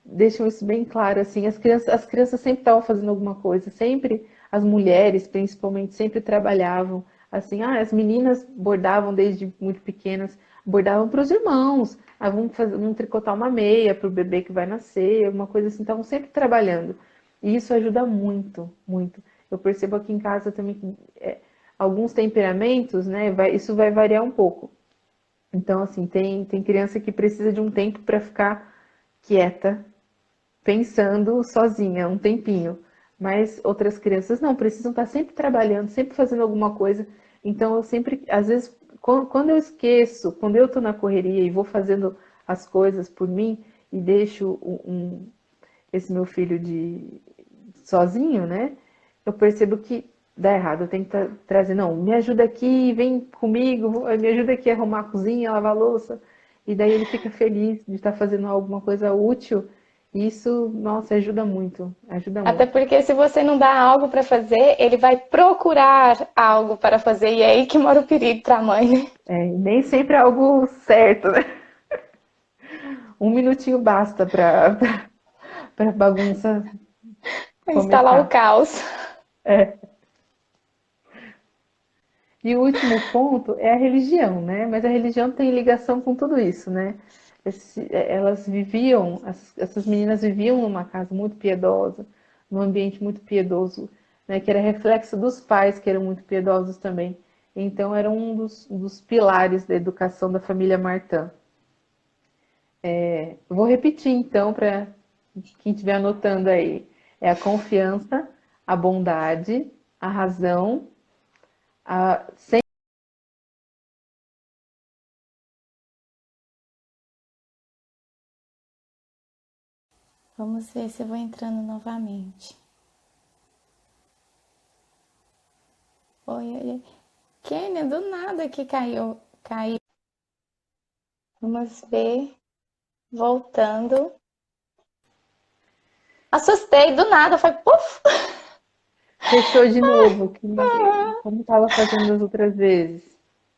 deixam isso bem claro, assim, as crianças sempre estavam fazendo alguma coisa, sempre, as mulheres, principalmente, sempre trabalhavam, assim, as meninas bordavam desde muito pequenas, bordavam para os irmãos, vamos tricotar uma meia para o bebê que vai nascer, alguma coisa assim, estavam sempre trabalhando, e isso ajuda muito, muito. Eu percebo aqui em casa também que alguns temperamentos, né, isso vai variar um pouco. Então, assim, tem criança que precisa de um tempo para ficar quieta, pensando sozinha, um tempinho. Mas outras crianças não, precisam estar sempre trabalhando, sempre fazendo alguma coisa. Então, eu sempre, às vezes, quando eu esqueço, quando eu estou na correria e vou fazendo as coisas por mim e deixo esse meu filho sozinho, né? Eu percebo que dá errado. Eu tenho que trazer, não, me ajuda aqui, vem comigo, me ajuda aqui a arrumar a cozinha, lavar a louça. E daí ele fica feliz de estar fazendo alguma coisa útil. E isso, nossa, ajuda muito, ajuda Até muito. porque se você não dá algo para fazer, ele vai procurar algo para fazer. E é aí que mora o perigo para a mãe, né? É, e nem sempre é algo certo, né? Um minutinho basta para bagunça Instalar o começar. caos. É. E o último ponto é a religião, né? Mas a religião tem ligação com tudo isso, né? Elas viviam, essas meninas viviam numa casa muito piedosa, num ambiente muito piedoso, né? Que era reflexo dos pais, que eram muito piedosos também. Então, era um dos pilares da educação da família Martin. Eu vou repetir, então, para quem estiver anotando aí. É a confiança, a bondade, a razão, a Vamos ver se eu vou entrando novamente. Oi, oi, oi. Kênia, do nada que caiu. Caiu. Vamos ver. Voltando. Assustei, do nada, foi puf! Fechou de novo, como estava fazendo das outras vezes.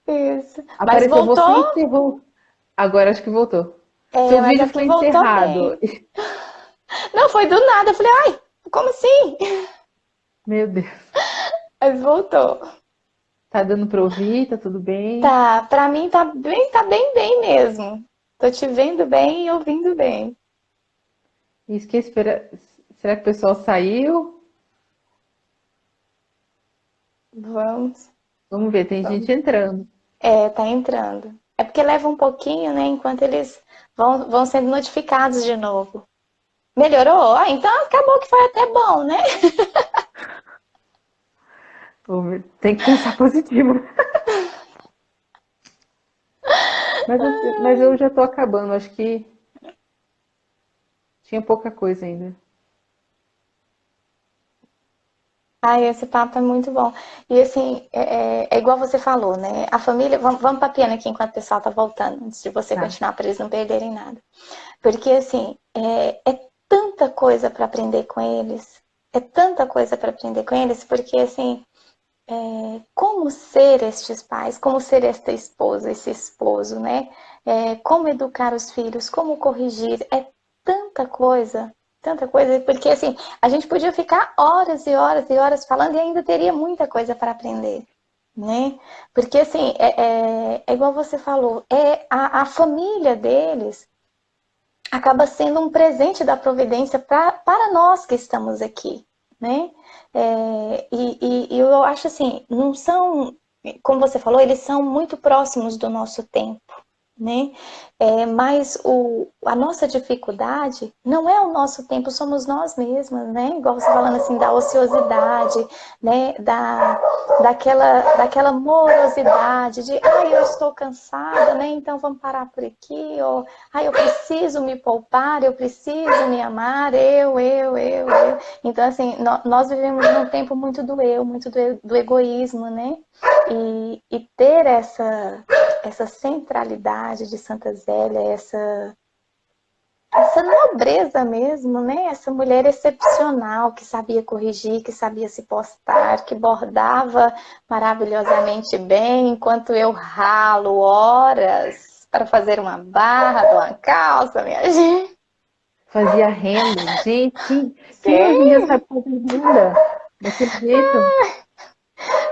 Isso. Mas Apareceu você e voltou, encerrou. Agora acho que voltou. Seu mas vídeo aqui foi voltou encerrado. bem. Não, foi do nada. Eu falei, ai, como assim? Meu Deus. Mas voltou. Tá dando para ouvir? Tá tudo bem? Tá, pra mim tá bem, bem mesmo. Tô te vendo bem e ouvindo bem. Isso que espera. Será que o pessoal saiu? Vamos, Vamos ver, tem vamos. gente entrando. Tá entrando. É porque leva um pouquinho, né? Enquanto eles vão sendo notificados de novo. Melhorou? Ah, então acabou que foi até bom, né? Vamos ver. Tem que pensar positivo. Mas eu já tô acabando. Acho que tinha pouca coisa ainda. Ai, esse papo é muito bom. E assim, é igual você falou, né? A família, vamos papiando aqui enquanto o pessoal tá voltando, antes de você Tá. continuar para eles não perderem nada. Porque assim, é tanta coisa para aprender com eles, é tanta coisa para aprender com eles, porque assim, como ser estes pais, como ser esta esposa, esse esposo, né? Como educar os filhos, como corrigir, tanta coisa, porque assim, a gente podia ficar horas e horas e horas falando e ainda teria muita coisa para aprender, né? Porque assim, é igual você falou, a família deles acaba sendo um presente da providência para nós que estamos aqui, né? E eu acho assim, não são, como você falou, eles são muito próximos do nosso tempo, né? Mas a nossa dificuldade não é o nosso tempo, somos nós mesmas, né? Igual você falando assim, da ociosidade, né? Daquela morosidade de, eu estou cansada, né? Então vamos parar por aqui, ou, eu preciso me poupar, eu preciso me amar, eu. Então, assim, nós vivemos num tempo muito do eu, muito do egoísmo, né? E ter essa centralidade de Santa Zélia, essa nobreza mesmo, né? Essa mulher excepcional que sabia corrigir, que sabia se postar, que bordava maravilhosamente bem, enquanto eu ralo horas para fazer uma barra de uma calça, minha gente. Fazia renda. Gente, quem hoje em dia Sim. sabe fazer renda daquele jeito?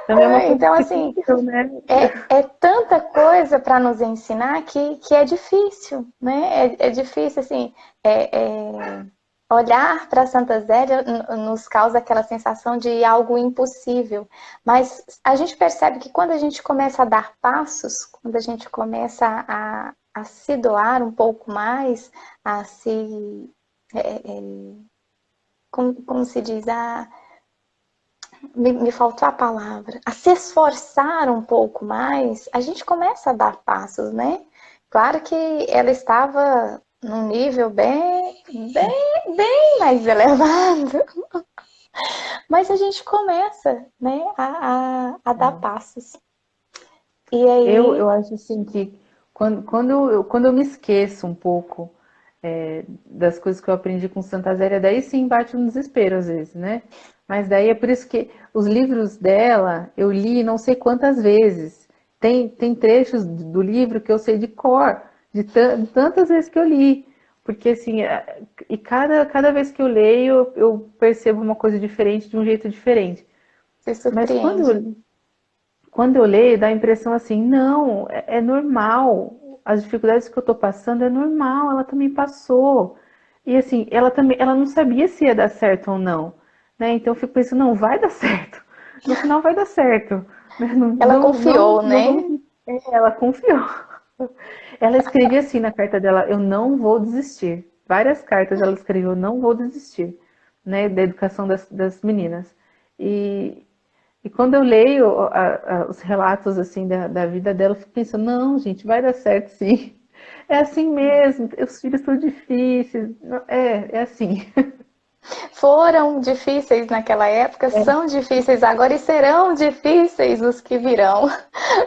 Também é uma coisa Então, assim, difícil, né? é tanta coisa para nos ensinar que é difícil, né? É difícil, assim, é, é, olhar para Santa Zélia nos causa aquela sensação de algo impossível, mas a gente percebe que quando a gente começa a dar passos, quando a gente começa a se doar um pouco mais, a se, como se diz, me faltou a palavra, a se esforçar um pouco mais, a gente começa a dar passos, né? Claro que ela estava num nível bem mais elevado, mas a gente começa, né, a dar passos. E aí, Eu acho assim que quando eu me esqueço um pouco das coisas que eu aprendi com Santa Zélia, daí sim bate um desespero às vezes, né? Mas daí é por isso que os livros dela eu li não sei quantas vezes. Tem trechos do livro que eu sei de cor, de tantas vezes que eu li. Porque assim, e cada vez que eu leio, eu percebo uma coisa diferente, de um jeito diferente. se Mas surpreende. quando eu leio, dá a impressão assim, não, é normal. As dificuldades que eu estou passando é normal, ela também passou. E assim, ela também, ela não sabia se ia dar certo ou não, né? Então eu fico pensando, não, vai dar certo. No final vai dar certo, né? Não, Ela não, não, confiou, não né? vamos... Ela confiou. Ela escrevia assim na carta dela, eu não vou desistir. Várias cartas ela escreveu, não vou desistir, né? Da educação das meninas. E, e quando eu leio os relatos assim da vida dela, eu fico pensando, não, gente, vai dar certo sim. É assim mesmo, os filhos são difíceis. É assim. Foram difíceis naquela época, são difíceis agora e serão difíceis os que virão,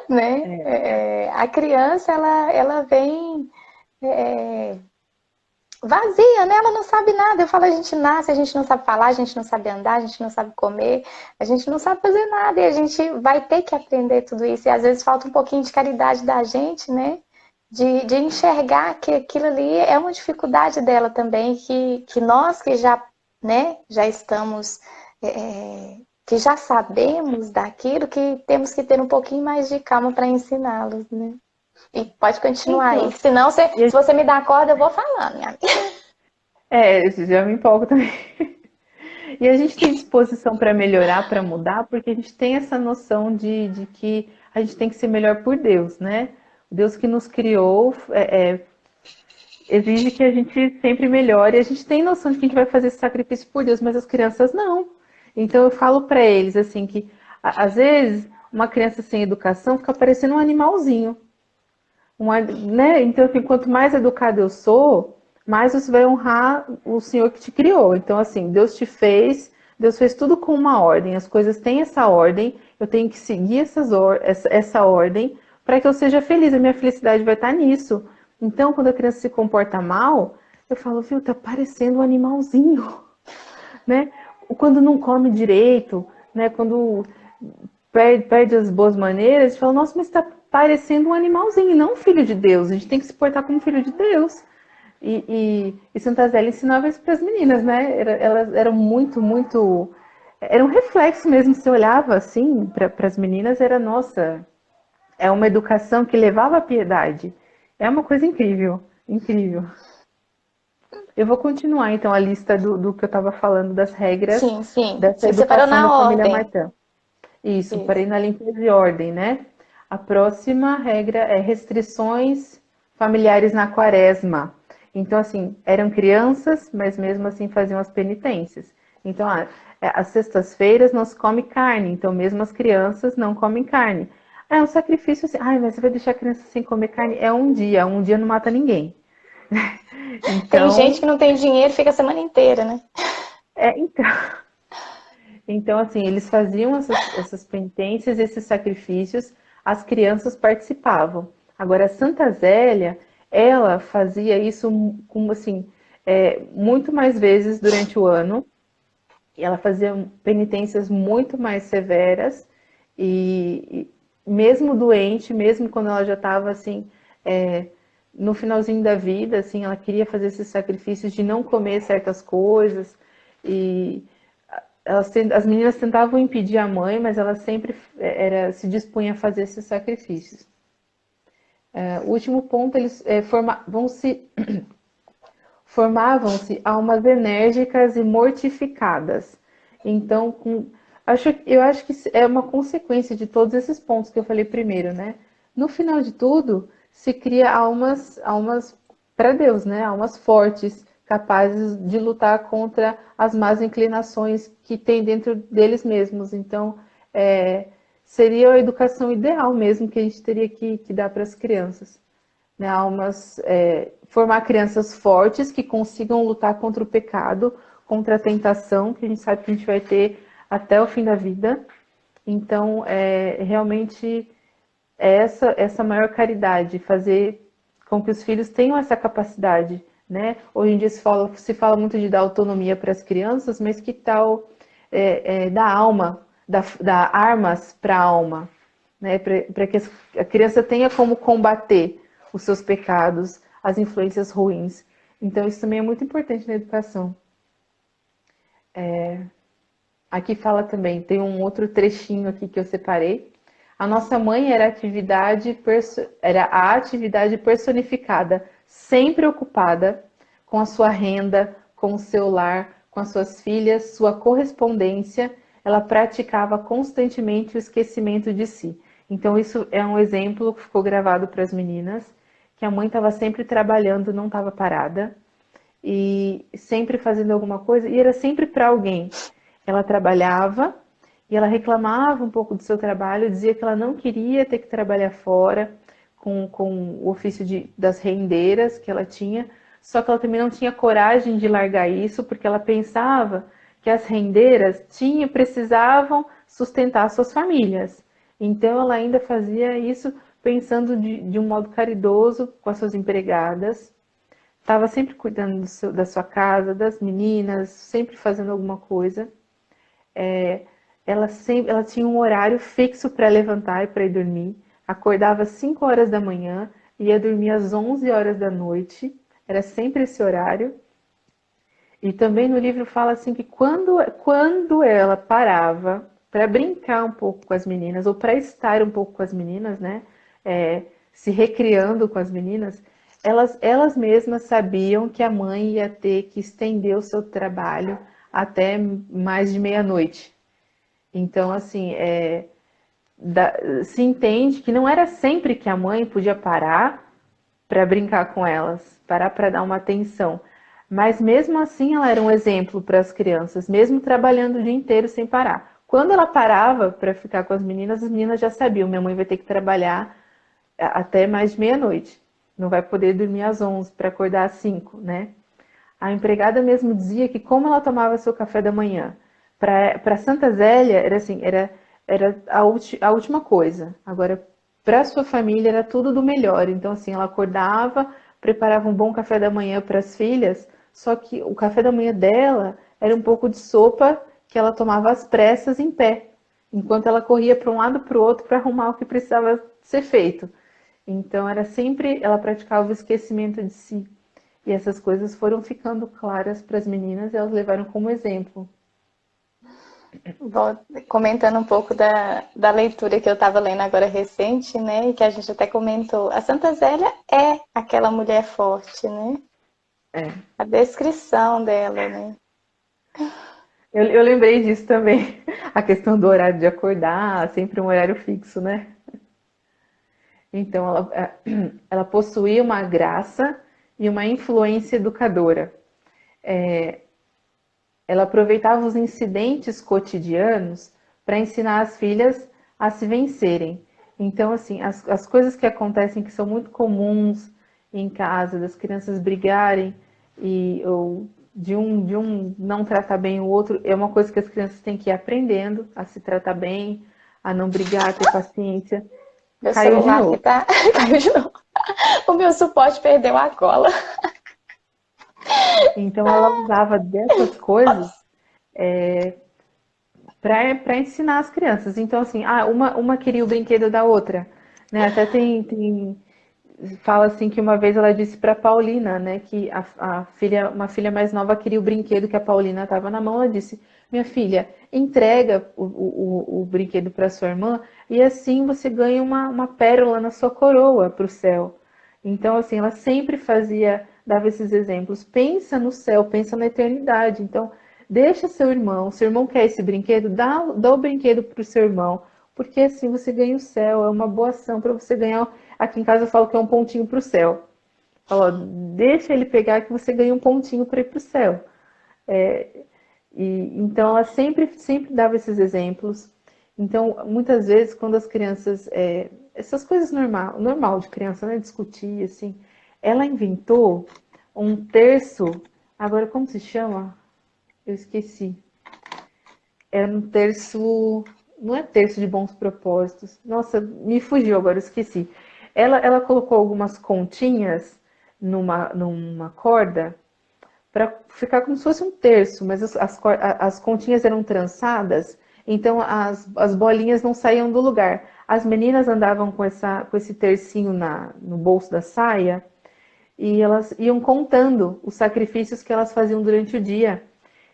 né? A criança, ela vem vazia, né? Ela não sabe nada. Eu falo, a gente nasce, a gente não sabe falar, a gente não sabe andar, a gente não sabe comer, a gente não sabe fazer nada e a gente vai ter que aprender tudo isso. E às vezes falta um pouquinho de caridade da gente, né? De enxergar que aquilo ali é uma dificuldade dela também, que nós que já, né, já estamos, que já sabemos daquilo, que temos que ter um pouquinho mais de calma para ensiná-los, né? E pode continuar aí. Então, Senão, e se você me dá a corda, eu vou falando, minha amiga. já me empolgo também. E a gente tem disposição para melhorar, para mudar, porque a gente tem essa noção de que a gente tem que ser melhor por Deus, né? O Deus que nos criou exige que a gente sempre melhore. A gente tem noção de que a gente vai fazer esse sacrifício por Deus, mas as crianças não. Então eu falo para eles assim que às vezes uma criança sem educação fica parecendo um animalzinho. Né? Então, assim, quanto mais educado eu sou, mais você vai honrar o Senhor que te criou. Então, assim, Deus fez tudo com uma ordem. As coisas têm essa ordem, eu tenho que seguir essa ordem para que eu seja feliz. A minha felicidade vai estar nisso. Então, quando a criança se comporta mal, eu falo, viu, tá parecendo um animalzinho, né? Quando não come direito, né? Quando perde as boas maneiras, fala, nossa, mas está parecendo um animalzinho, não um filho de Deus. A gente tem que se portar como filho de Deus. E Santa Zélia ensinava isso para as meninas, né? Elas eram muito. Era um reflexo mesmo, se olhava assim para as meninas, era nossa, é uma educação que levava à piedade. É uma coisa incrível, incrível. Eu vou continuar então a lista do que eu estava falando das regras Sim, sim. dessa Você parou educação da na família ordem. Martã. Isso, Isso. parei na limpeza e ordem, né? A próxima regra é restrições familiares na quaresma. Então, assim, eram crianças, mas mesmo assim faziam as penitências. Então, às sextas-feiras não se come carne, então mesmo as crianças não comem carne. É um sacrifício assim, ai, mas você vai deixar a criança sem comer carne? É um dia não mata ninguém. Tem gente que Então, não tem dinheiro e fica a semana inteira, né? então, então, assim, eles faziam essas penitências, esses sacrifícios, as crianças participavam. Agora, a Santa Zélia, ela fazia isso como assim, muito mais vezes durante o ano. E ela fazia penitências muito mais severas e mesmo doente, mesmo quando ela já estava assim, no finalzinho da vida, assim, ela queria fazer esses sacrifícios de não comer certas coisas e as meninas tentavam impedir a mãe, mas ela sempre se dispunha a fazer esses sacrifícios. O último ponto, eles vão se formavam-se almas enérgicas e mortificadas. Então, eu acho que é uma consequência de todos esses pontos que eu falei primeiro, né? No final de tudo, se cria almas para Deus, né? Almas fortes, capazes de lutar contra as más inclinações que tem dentro deles mesmos. Então, seria a educação ideal mesmo que a gente teria que dar para as crianças, né? Formar crianças fortes que consigam lutar contra o pecado, contra a tentação, que a gente sabe que a gente vai ter até o fim da vida. Então, realmente, essa maior caridade, fazer com que os filhos tenham essa capacidade, né? Hoje em dia se fala muito de dar autonomia para as crianças, mas que tal dar alma, dar armas para a alma, né? Para que a criança tenha como combater os seus pecados, as influências ruins. Então, isso também é muito importante na educação. Aqui fala também, tem um outro trechinho aqui que eu separei. A nossa mãe era a atividade personificada, sempre ocupada com a sua renda, com o seu lar, com as suas filhas, sua correspondência. Ela praticava constantemente o esquecimento de si. Então, isso é um exemplo que ficou gravado para as meninas, que a mãe estava sempre trabalhando, não estava parada, e sempre fazendo alguma coisa, e era sempre para alguém. Ela trabalhava e ela reclamava um pouco do seu trabalho, dizia que ela não queria ter que trabalhar fora com o ofício das rendeiras que ela tinha, só que ela também não tinha coragem de largar isso, porque ela pensava que as rendeiras precisavam sustentar suas famílias. Então ela ainda fazia isso pensando de um modo caridoso com as suas empregadas, estava sempre cuidando da sua casa, das meninas, sempre fazendo alguma coisa. Ela tinha um horário fixo para levantar e para ir dormir. Acordava às 5 horas da manhã, ia dormir às 11 horas da noite. Era sempre esse horário. E também no livro fala assim que quando ela parava para brincar um pouco com as meninas, ou para estar um pouco com as meninas, né? Se recriando com as meninas, elas mesmas sabiam que a mãe ia ter que estender o seu trabalho até mais de meia-noite. Então, assim, se entende que não era sempre que a mãe podia parar para brincar com elas, parar para dar uma atenção. Mas mesmo assim ela era um exemplo para as crianças, mesmo trabalhando o dia inteiro sem parar. Quando ela parava para ficar com as meninas já sabiam, minha mãe vai ter que trabalhar até mais de meia-noite. Não vai poder dormir às 11 para acordar às 5, né? A empregada mesmo dizia que como ela tomava seu café da manhã, para Santa Zélia era assim, era a última coisa. Agora, para sua família era tudo do melhor. Então, assim, ela acordava, preparava um bom café da manhã para as filhas, só que o café da manhã dela era um pouco de sopa que ela tomava às pressas em pé, enquanto ela corria para um lado para o outro para arrumar o que precisava ser feito. Então, ela praticava o esquecimento de si. E essas coisas foram ficando claras para as meninas e elas levaram como exemplo. Comentando um pouco da leitura que eu estava lendo agora recente, né? E que a gente até comentou. A Santa Zélia é aquela mulher forte, né? A descrição dela, né? Eu lembrei disso também. A questão do horário de acordar, sempre um horário fixo, né? Então, ela possuía uma graça e uma influência educadora. Ela aproveitava os incidentes cotidianos para ensinar as filhas a se vencerem. Então, assim, as coisas que acontecem que são muito comuns em casa, das crianças brigarem ou de um não tratar bem o outro, é uma coisa que as crianças têm que ir aprendendo a se tratar bem, a não brigar, a ter paciência. Meu celular aqui tá... Caiu de novo. O meu suporte perdeu a cola. Então ela usava dessas coisas para ensinar as crianças. Então, assim, uma queria o brinquedo da outra, né? Até fala assim que uma vez ela disse para Paulina, né, que uma filha mais nova queria o brinquedo que a Paulina estava na mão. Ela disse: minha filha, entrega o brinquedo para sua irmã e assim você ganha uma pérola na sua coroa para o céu. Então, assim, ela sempre fazia dava esses exemplos. Pensa no céu, pensa na eternidade. Então, deixa seu irmão quer esse brinquedo, dá o brinquedo para o seu irmão, porque assim você ganha o céu, é uma boa ação para você ganhar. Aqui em casa eu falo que é um pontinho para o céu. Falo, ó, deixa ele pegar que você ganha um pontinho para ir para o céu. Então, ela sempre dava esses exemplos. Então, muitas vezes, quando as crianças... essas coisas normal de criança, né? Discutir, assim. Ela inventou um terço... Agora, como se chama? Eu esqueci. Era um terço... Não é terço de bons propósitos. Nossa, me fugiu agora, eu esqueci. Ela colocou algumas continhas numa corda para ficar como se fosse um terço, mas as continhas eram trançadas, então as bolinhas não saíam do lugar. As meninas andavam com esse tercinho no bolso da saia e elas iam contando os sacrifícios que elas faziam durante o dia.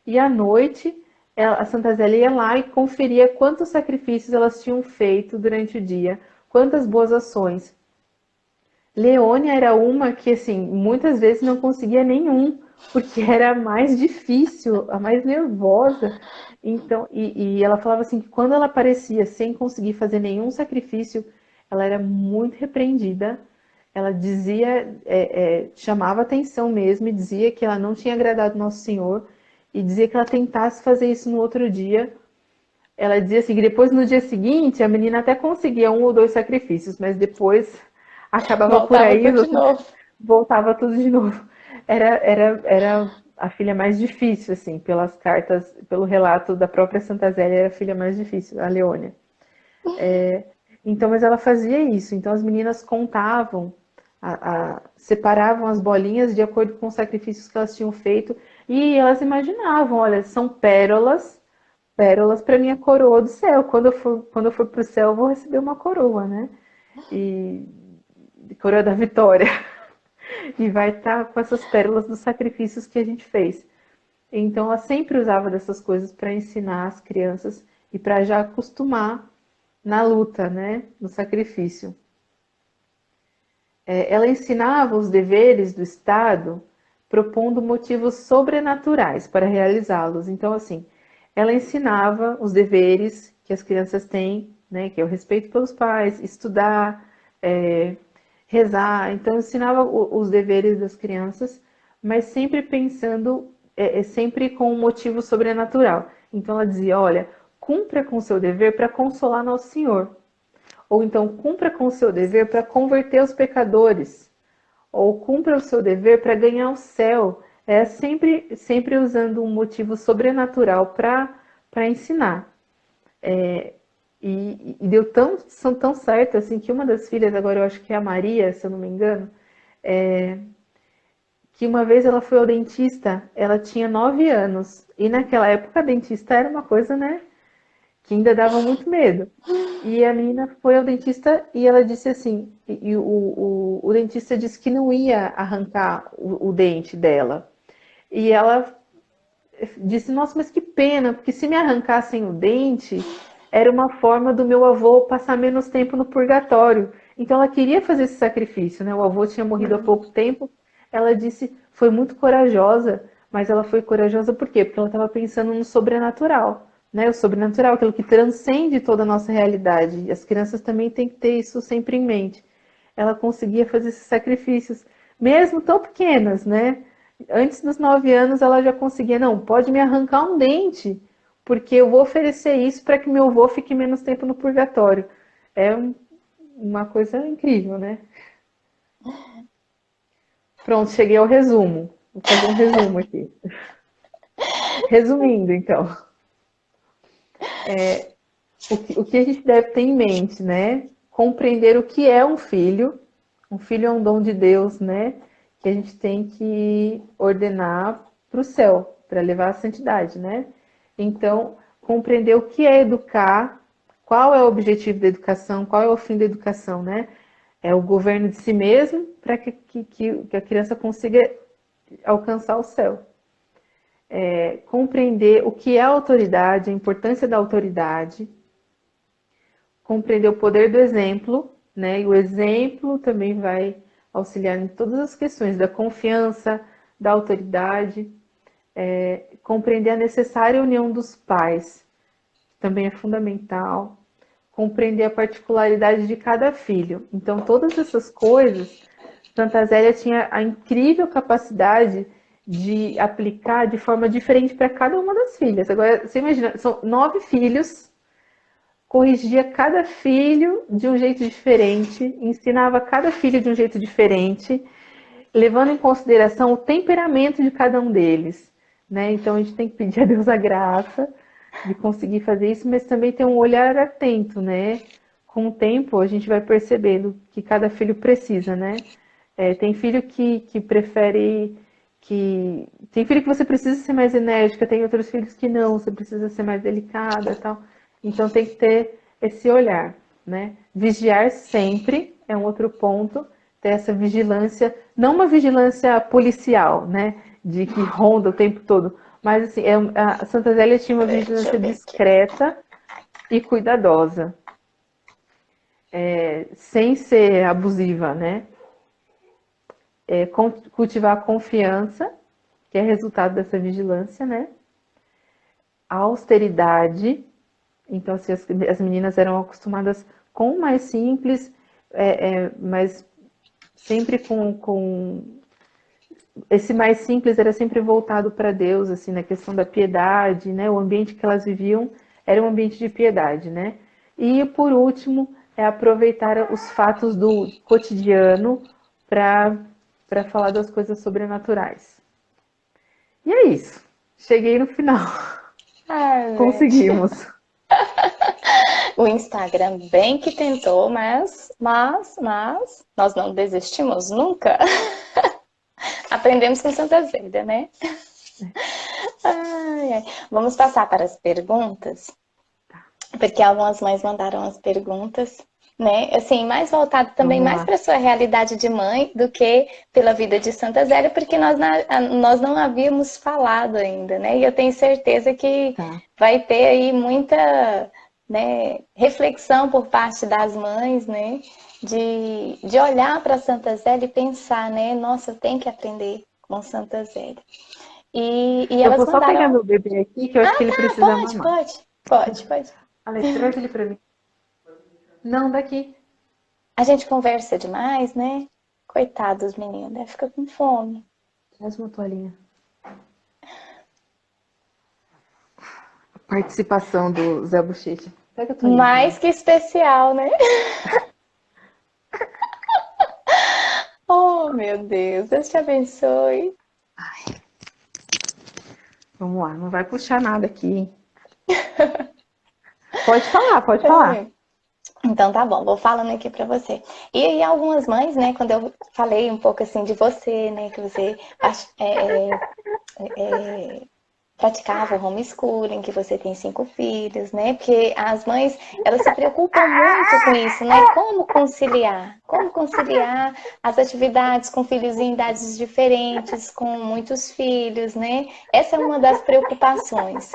E à noite, a Santa Zélia ia lá e conferia quantos sacrifícios elas tinham feito durante o dia, quantas boas ações. Leônia era uma que, assim, muitas vezes não conseguia nenhum, porque era a mais difícil, a mais nervosa. Então, e ela falava assim que quando ela aparecia sem conseguir fazer nenhum sacrifício, ela era muito repreendida. Ela dizia, chamava atenção mesmo e dizia que ela não tinha agradado Nosso Senhor e dizia que ela tentasse fazer isso no outro dia. Ela dizia assim que depois, no dia seguinte, a menina até conseguia 1 ou 2 sacrifícios, mas depois acabava por Voltava aí, tudo de novo. voltava tudo de novo. Era a filha mais difícil, assim, pelas cartas, pelo relato da própria Santa Zélia, era a filha mais difícil, a Leônia. Então, mas ela fazia isso. Então, as meninas contavam, separavam as bolinhas de acordo com os sacrifícios que elas tinham feito e elas imaginavam, olha, são pérolas para minha coroa do céu. Quando eu for para o céu, eu vou receber uma coroa, né? E coroa da vitória. E vai estar com essas pérolas dos sacrifícios que a gente fez. Então, ela sempre usava dessas coisas para ensinar as crianças e para já acostumar na luta, né? No sacrifício. Ela ensinava os deveres do Estado propondo motivos sobrenaturais para realizá-los. Então, assim, ela ensinava os deveres que as crianças têm, né, que é o respeito pelos pais, estudar, rezar. Então, ensinava os deveres das crianças, mas sempre pensando, sempre com um motivo sobrenatural. Então, ela dizia, olha, cumpra com o seu dever para consolar Nosso Senhor. Ou então, cumpra com o seu dever para converter os pecadores. Ou cumpra o seu dever para ganhar o céu. Sempre usando um motivo sobrenatural para ensinar. E deu tão certo assim que uma das filhas, agora eu acho que é a Maria, se eu não me engano, que uma vez ela foi ao dentista, ela tinha 9 anos. E naquela época, dentista era uma coisa, né, que ainda dava muito medo. E a menina foi ao dentista e ela disse assim, e o dentista disse que não ia arrancar o dente dela. E ela disse, nossa, mas que pena, porque se me arrancassem o dente, era uma forma do meu avô passar menos tempo no purgatório. Então ela queria fazer esse sacrifício, né? O avô tinha morrido há pouco tempo. Ela disse, foi muito corajosa, mas ela foi corajosa por quê? Porque ela estava pensando no sobrenatural, né? O sobrenatural, aquilo que transcende toda a nossa realidade. E as crianças também têm que ter isso sempre em mente. Ela conseguia fazer esses sacrifícios, mesmo tão pequenas, né? Antes dos 9 anos ela já conseguia, não, pode me arrancar um dente, porque eu vou oferecer isso para que meu avô fique menos tempo no purgatório. É uma coisa incrível, né? Pronto, cheguei ao resumo. Vou fazer um resumo aqui. Resumindo, então, o que a gente deve ter em mente, né? Compreender o que é um filho. Um filho é um dom de Deus, né? Que a gente tem que ordenar para o céu, para levar a santidade, né? Então, compreender o que é educar, qual é o objetivo da educação, qual é o fim da educação, né? É o governo de si mesmo para que a criança consiga alcançar o céu. Compreender o que é autoridade, a importância da autoridade, compreender o poder do exemplo, né? E o exemplo também vai auxiliar em todas as questões da confiança, da autoridade, compreender a necessária união dos pais, também é fundamental, compreender a particularidade de cada filho. Então, todas essas coisas, Santa Zélia tinha a incrível capacidade de aplicar de forma diferente para cada uma das filhas. Agora, você imagina, são 9 filhos, corrigia cada filho de um jeito diferente, ensinava cada filho de um jeito diferente, levando em consideração o temperamento de cada um deles, né? Então, a gente tem que pedir a Deus a graça de conseguir fazer isso, mas também ter um olhar atento, né? Com o tempo, a gente vai percebendo que cada filho precisa, né? Tem filho que prefere tem filho que você precisa ser mais enérgica, tem outros filhos que não, você precisa ser mais delicada e tal. Então tem que ter esse olhar, né? Vigiar sempre é um outro ponto, ter essa vigilância, não uma vigilância policial, né? De que ronda o tempo todo, mas assim, a Santa Zélia tinha uma vigilância discreta e cuidadosa, sem ser abusiva, né? Cultivar a confiança, que é resultado dessa vigilância, né? A austeridade, então assim, as meninas eram acostumadas com o mais simples, mas sempre com esse mais simples era sempre voltado para Deus, assim, na questão da piedade, né? O ambiente que elas viviam era um ambiente de piedade, né? E por último, aproveitar os fatos do cotidiano para falar das coisas sobrenaturais. E é isso. Cheguei no final. Ai, conseguimos. O Instagram bem que tentou, mas nós não desistimos nunca. Aprendemos com Santa Zélia, né? Ai, ai. Vamos passar para as perguntas, porque algumas mães mandaram as perguntas, né? Assim, mais voltado também mais para a sua realidade de mãe do que pela vida de Santa Zélia, porque nós não havíamos falado ainda, né? E eu tenho certeza que vai ter aí muita, né, reflexão por parte das mães, né? De olhar para Santa Zélia e pensar, né? Nossa, eu tenho que aprender com Santa Zélia. E eu elas vou só mandaram... pegar meu bebê aqui, que eu acho que ele precisa mamar. Pode. Alex, traz ele pra mim. Não, daqui. A gente conversa demais, né? Coitados, meninos, né? Fica com fome. Traz uma toalhinha. A participação do Zé Bochecha. Pega a toalhinha. Mais que especial, né? Oh, meu Deus. Deus te abençoe. Ai. Vamos lá, não vai puxar nada aqui. Pode falar. Então tá bom, vou falando aqui pra você. E aí algumas mães, né, quando eu falei um pouco assim de você, né, que você praticava o homeschooling, que você tem 5 filhos, né, porque as mães, elas se preocupam muito com isso, né, como conciliar as atividades com filhos em idades diferentes, com muitos filhos, né, essa é uma das preocupações.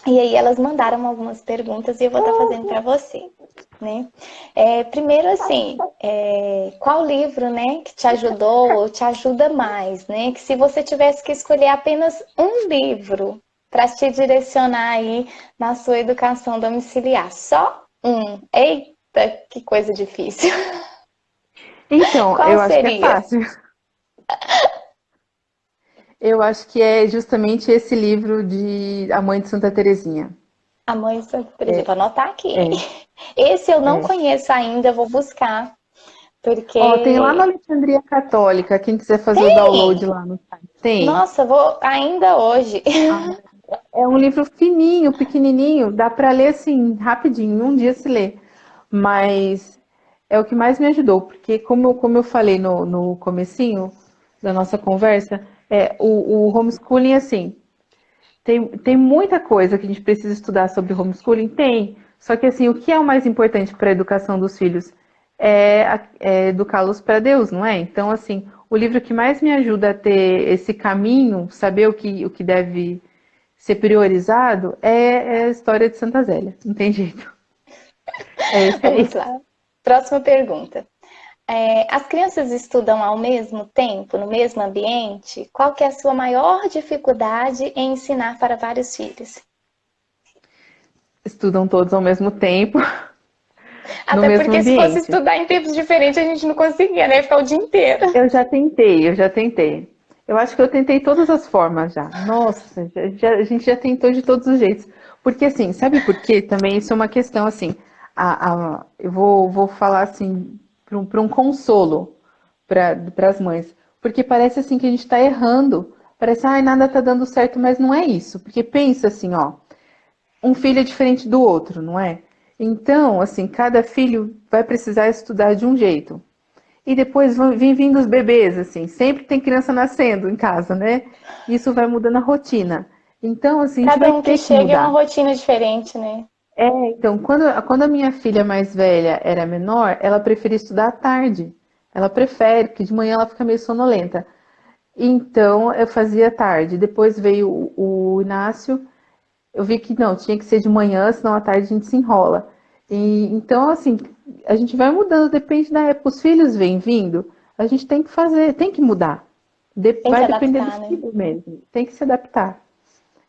E aí elas mandaram algumas perguntas e eu vou estar fazendo para você, né? Primeiro assim, qual livro, né, que te ajudou ou te ajuda mais, né? Que se você tivesse que escolher apenas um livro para te direcionar aí na sua educação domiciliar, só um. Eita, que coisa difícil. Então, qual eu acho que é seria? fácil. Eu acho que é justamente esse livro de A Mãe de Santa Terezinha. A Mãe de Santa Terezinha, vou anotar aqui. Esse eu não conheço ainda, vou buscar. Porque... tem lá na Alexandria Católica, quem quiser fazer o download lá no site. Tem. Nossa, vou ainda hoje. É um livro fininho, pequenininho, dá para ler assim, rapidinho, em um dia se lê. Mas é o que mais me ajudou, porque como eu falei no comecinho da nossa conversa, o homeschooling, assim, tem muita coisa que a gente precisa estudar sobre homeschooling? Tem. Só que, assim, o que é o mais importante para a educação dos filhos? É educá-los para Deus, não é? Então, assim, o livro que mais me ajuda a ter esse caminho, saber o que deve ser priorizado, é a história de Santa Zélia. Não tem jeito. Vamos lá. Próxima pergunta. As crianças estudam ao mesmo tempo, no mesmo ambiente? Qual que é a sua maior dificuldade em ensinar para vários filhos? Estudam todos ao mesmo tempo, no Até mesmo porque se fosse ambiente. estudar em tempos diferentes, a gente não conseguia, né? Ficar o dia inteiro. Eu já tentei. Eu acho que eu tentei todas as formas já. Nossa, a gente já tentou de todos os jeitos. Porque assim, sabe por quê? Também isso é uma questão assim. Eu vou falar assim, para um consolo para as mães. Porque parece assim que a gente está errando. Parece, ai, nada está dando certo, mas não é isso. Porque pensa assim, ó, um filho é diferente do outro, não é? Então, assim, cada filho vai precisar estudar de um jeito. E depois vem vindo os bebês, assim, sempre tem criança nascendo em casa, né? Isso vai mudando a rotina. Então, assim, a gente Cada vai um que ter que chega é uma mudar. rotina diferente, né? Então, quando a minha filha mais velha era menor, ela preferia estudar à tarde. Ela prefere, porque de manhã ela fica meio sonolenta. Então, eu fazia à tarde. Depois veio o Inácio, eu vi que não, tinha que ser de manhã, senão à tarde a gente se enrola. Então, assim, a gente vai mudando, depende da época. Os filhos vêm vindo, a gente tem que fazer, tem que mudar. Tem que Vai depender do adaptar, né? filho mesmo, tem que se adaptar.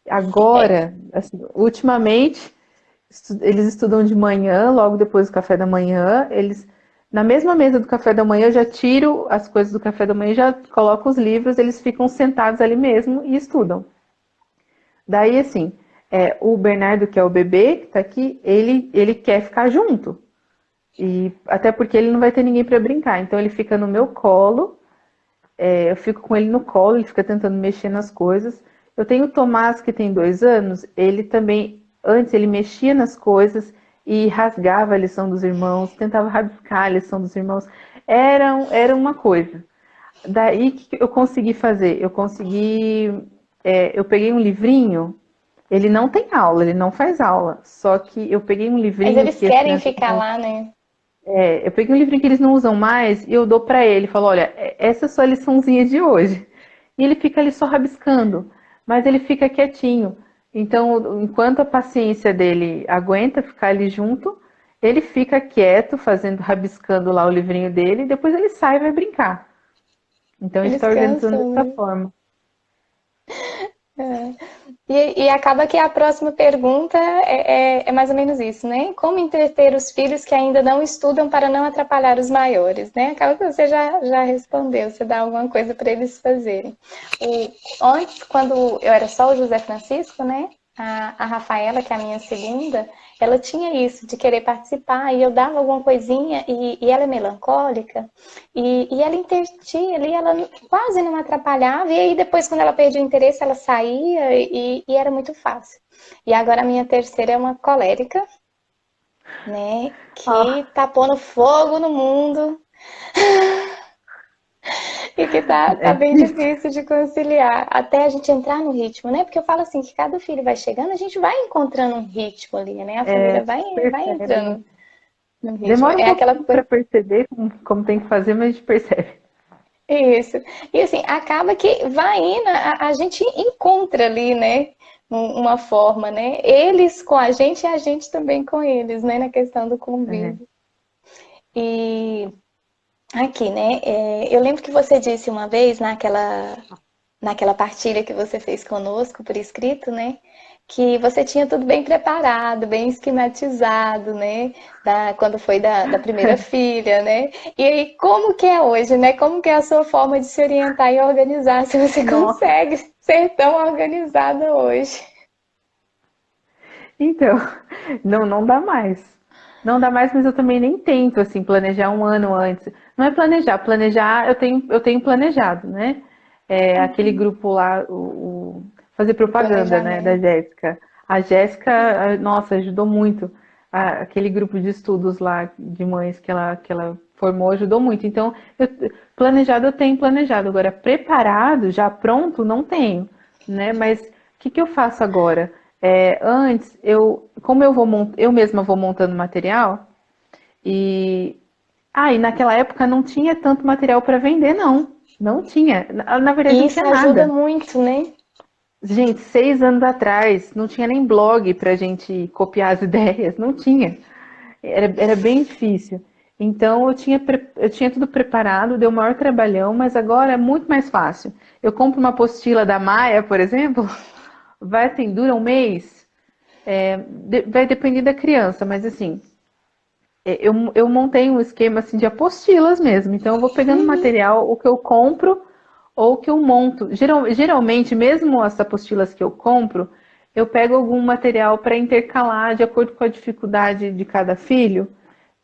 É, Agora, assim, ultimamente, eles estudam de manhã, logo depois do café da manhã, na mesma mesa do café da manhã, eu já tiro as coisas do café da manhã, já coloco os livros, eles ficam sentados ali mesmo e estudam. Daí, assim, o Bernardo, que é o bebê que tá aqui, ele quer ficar junto. E até porque ele não vai ter ninguém para brincar. Então ele fica no meu colo, eu fico com ele no colo, ele fica tentando mexer nas coisas. Eu tenho o Tomás, que tem 2 anos, ele também, antes ele mexia nas coisas e rasgava a lição dos irmãos, tentava rabiscar a lição dos irmãos. Era uma coisa. Daí, o que eu consegui fazer? Eu peguei um livrinho, ele não tem aula, ele não faz aula, só que eu peguei um mas livrinho eles que as querem crianças ficar não. lá, né? Eu peguei um livrinho que eles não usam mais e eu dou para ele, falo, olha, essa é a sua liçãozinha de hoje. E ele fica ali só rabiscando, mas ele fica quietinho. Então, enquanto a paciência dele aguenta ficar ali junto, ele fica quieto, fazendo, rabiscando lá o livrinho dele, e depois ele sai e vai brincar. Então a gente Eles está organizando cansam, dessa né? forma. É. E acaba que a próxima pergunta é mais ou menos isso, né? Como entreter os filhos que ainda não estudam para não atrapalhar os maiores, né? Acaba que você já respondeu, você dá alguma coisa para eles fazerem. Antes, quando eu era só o José Francisco, né? A Rafaela, que é a minha segunda, ela tinha isso de querer participar e eu dava alguma coisinha e ela é melancólica e ela intertia ali, ela quase não atrapalhava e aí depois quando ela perdia o interesse ela saía e era muito fácil. E agora a minha terceira é uma colérica, né, que Ah, tá pondo fogo no mundo e que tá é bem difícil. difícil de conciliar, até a gente entrar no ritmo, né? Porque eu falo assim, que cada filho vai chegando, a gente vai encontrando um ritmo ali, né? A família vai Percebe. entrando no ritmo. Demora um É aquela pouquinho para coisa. perceber como tem que fazer, mas a gente percebe. Isso. E assim, acaba que vai indo, a gente encontra ali, né? Uma forma, né? Eles com a gente e a gente também com eles, né? Na questão do É, convívio. E aqui, né? Eu lembro que você disse uma vez naquela partilha que você fez conosco por escrito, né? Que você tinha tudo bem preparado, bem esquematizado, né? Quando foi da primeira filha, né? E aí, como que é hoje, né? Como que é a sua forma de se orientar e organizar, se você nossa. consegue ser tão organizada hoje? Então, não dá mais. Não dá mais, mas eu também nem tento assim planejar um ano antes. Não é planejar eu tenho planejado, né? Aquele grupo lá, fazer O propaganda, né, da planejamento. Jéssica. A Jéssica, nossa, ajudou muito. Aquele grupo de estudos lá de mães que ela formou ajudou muito. Então, planejado eu tenho planejado. Agora, preparado, já pronto, não tenho, né? Mas o que que eu faço agora? Antes, como eu mesma vou montando material, e, e naquela época não tinha tanto material para vender, não. Não tinha. Na verdade, E não isso tinha ajuda nada. muito, né? Gente, 6 anos atrás, não tinha nem blog para a gente copiar as ideias, não tinha. Era bem difícil. Então eu tinha tudo preparado, deu o maior trabalhão, mas agora é muito mais fácil. Eu compro uma apostila da Maia, por exemplo, vai assim, dura um mês, vai depender da criança, mas assim, eu montei um esquema assim de apostilas mesmo. Então eu vou pegando Uhum. material, o que eu compro ou que eu monto. Geralmente, mesmo as apostilas que eu compro, eu pego algum material para intercalar de acordo com a dificuldade de cada filho.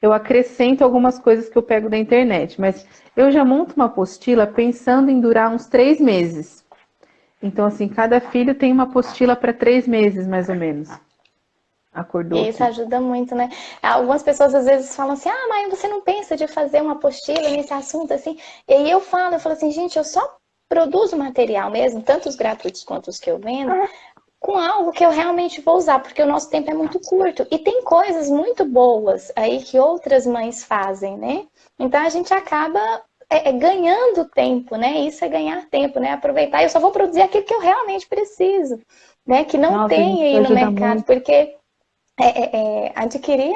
Eu acrescento algumas coisas que eu pego da internet, mas eu já monto uma apostila pensando em durar uns 3 meses. Então, assim, cada filho tem uma apostila para 3 meses, mais ou menos. Acordou E isso aqui. ajuda muito, né? Algumas pessoas às vezes falam assim: ah, mas você não pensa de fazer uma apostila nesse assunto assim? E aí eu falo assim, gente, eu só produzo material mesmo, tanto os gratuitos quanto os que eu vendo, com algo que eu realmente vou usar, porque o nosso tempo é muito curto. E tem coisas muito boas aí que outras mães fazem, né? Então a gente acaba ganhando tempo, né? Isso é ganhar tempo, né? Aproveitar. Eu só vou produzir aquilo que eu realmente preciso, né? Que não Nossa, tem isso aí no ajuda mercado, muito. porque adquirir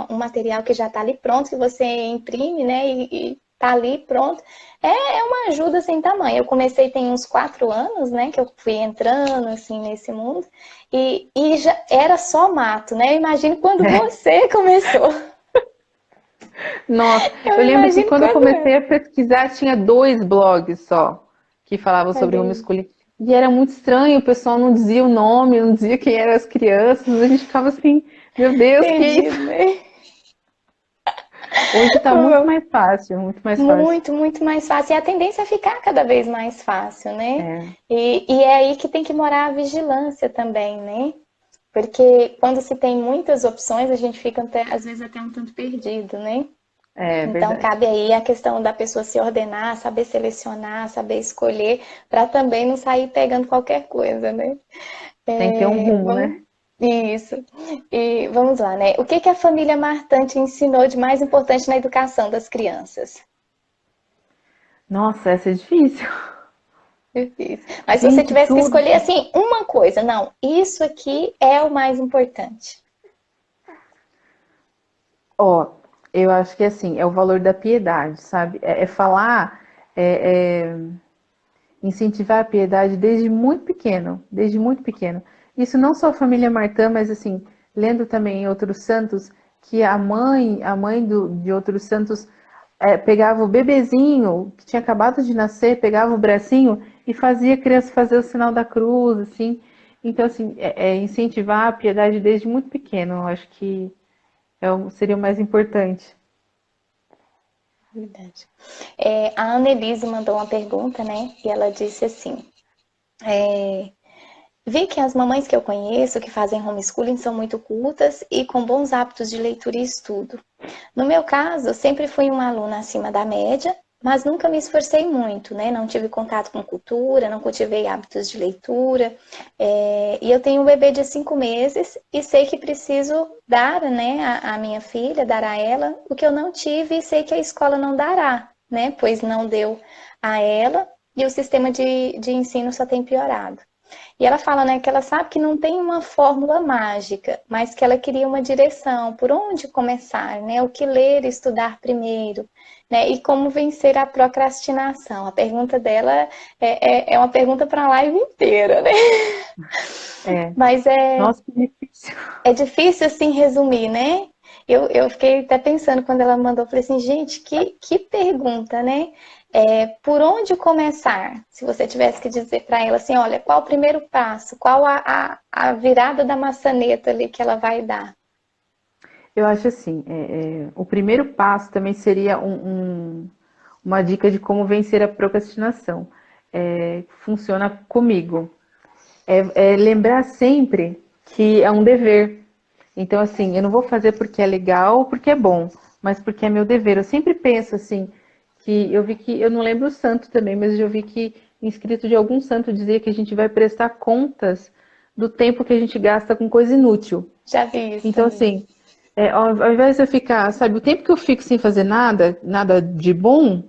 um material que já está ali pronto, que você imprime, né? E tá ali pronto. É uma ajuda sem tamanho. Eu comecei tem uns 4 anos, né? Que eu fui entrando assim nesse mundo e já era só mato, né? Eu imagino quando você começou. Nossa, Eu eu lembro que imagino quando eu quando comecei a pesquisar, tinha 2 blogs só que falavam sobre ali. homeschooling. E era muito estranho, o pessoal não dizia o nome, não dizia quem eram as crianças, a gente ficava assim, meu Deus, que isso? Perdido, né? Hoje está muito mais fácil, muito mais fácil. Muito, muito mais fácil. E a tendência é ficar cada vez mais fácil, né? É, E é aí que tem que morar a vigilância também, né? Porque quando se tem muitas opções, a gente fica até, às vezes até um tanto perdido, né? é Então verdade. cabe aí a questão da pessoa se ordenar, saber selecionar, saber escolher, para também não sair pegando qualquer coisa, né? Tem que ter um rumo, Vamos... né? Isso. E vamos lá, né? O que que a família Martante ensinou de mais importante na educação das crianças? Nossa, essa é difícil. Difícil. Mas se você Gente, tivesse que tudo. escolher assim uma coisa, não, isso aqui é o mais importante. Ó, eu acho que assim, é o valor da piedade, sabe? É falar, é incentivar a piedade desde muito pequeno, desde muito pequeno. Isso não só a família Martã, mas assim, lendo também em outros santos, que de outros santos pegava o bebezinho que tinha acabado de nascer, pegava o bracinho e fazia a criança fazer o sinal da cruz, assim. Então, assim, incentivar a piedade desde muito pequeno, eu acho que seria o mais importante. Verdade. A Annelise mandou uma pergunta, né? E ela disse assim: vi que as mamães que eu conheço que fazem homeschooling são muito cultas e com bons hábitos de leitura e estudo. No meu caso, eu sempre fui uma aluna acima da média, mas nunca me esforcei muito, né? Não tive contato com cultura, não cultivei hábitos de leitura. E eu tenho um bebê de 5 meses e sei que preciso dar, né, a minha filha, dar a ela o que eu não tive e sei que a escola não dará, né? Pois não deu a ela e o sistema de ensino só tem piorado. E ela fala, né, que ela sabe que não tem uma fórmula mágica, mas que ela queria uma direção, por onde começar, né? O que ler e estudar primeiro, né? E como vencer a procrastinação. A pergunta dela é uma pergunta para a live inteira, né? É, Mas nossa, que difícil. é difícil assim resumir, né? Eu fiquei até pensando quando ela mandou, falei assim, gente, que pergunta, né? Por onde começar? Se você tivesse que dizer para ela assim, olha, qual o primeiro passo? Qual a virada da maçaneta ali que ela vai dar? Eu acho assim, o primeiro passo também seria uma dica de como vencer a procrastinação. Funciona comigo. É lembrar sempre que é um dever. Então, assim, eu não vou fazer porque é legal ou porque é bom, mas porque é meu dever. Eu sempre penso assim, que eu vi que, eu não lembro o santo também, mas eu vi que inscrito de algum santo dizia que a gente vai prestar contas do tempo que a gente gasta com coisa inútil. Já vi isso Então, também. assim, ao invés de eu ficar, sabe, o tempo que eu fico sem fazer nada, nada de bom,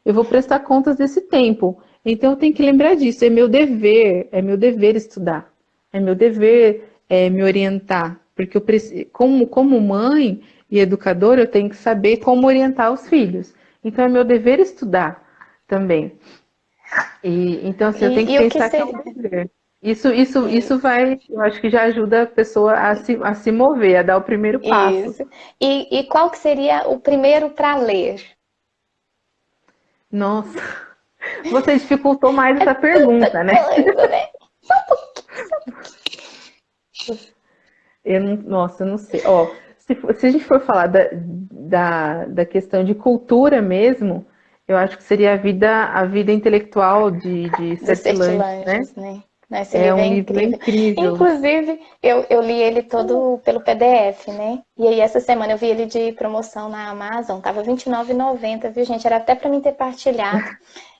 eu vou prestar contas desse tempo. Então eu tenho que lembrar disso. É meu dever estudar. É meu dever me orientar. Porque como mãe, e educadora, eu tenho que saber como orientar os filhos. Então, é meu dever estudar também. Então, assim, eu tenho que E o que pensar que é um seria? dever. Isso vai, eu acho que já ajuda a pessoa a se mover, a dar o primeiro passo. Isso. E qual que seria o primeiro para ler? Nossa, você dificultou mais É essa tanta pergunta, né? coisa, né? Nossa, eu não sei. Ó, se a gente for falar da questão de cultura mesmo, eu acho que seria a vida intelectual de Dos Sertilanges, né? Sertilanges, né? Esse É livro é um livro incrível. incrível. Inclusive, eu li ele todo pelo PDF, né? E aí, essa semana eu vi ele de promoção na Amazon, tava R$29,90, viu, gente? Era até para mim ter partilhado.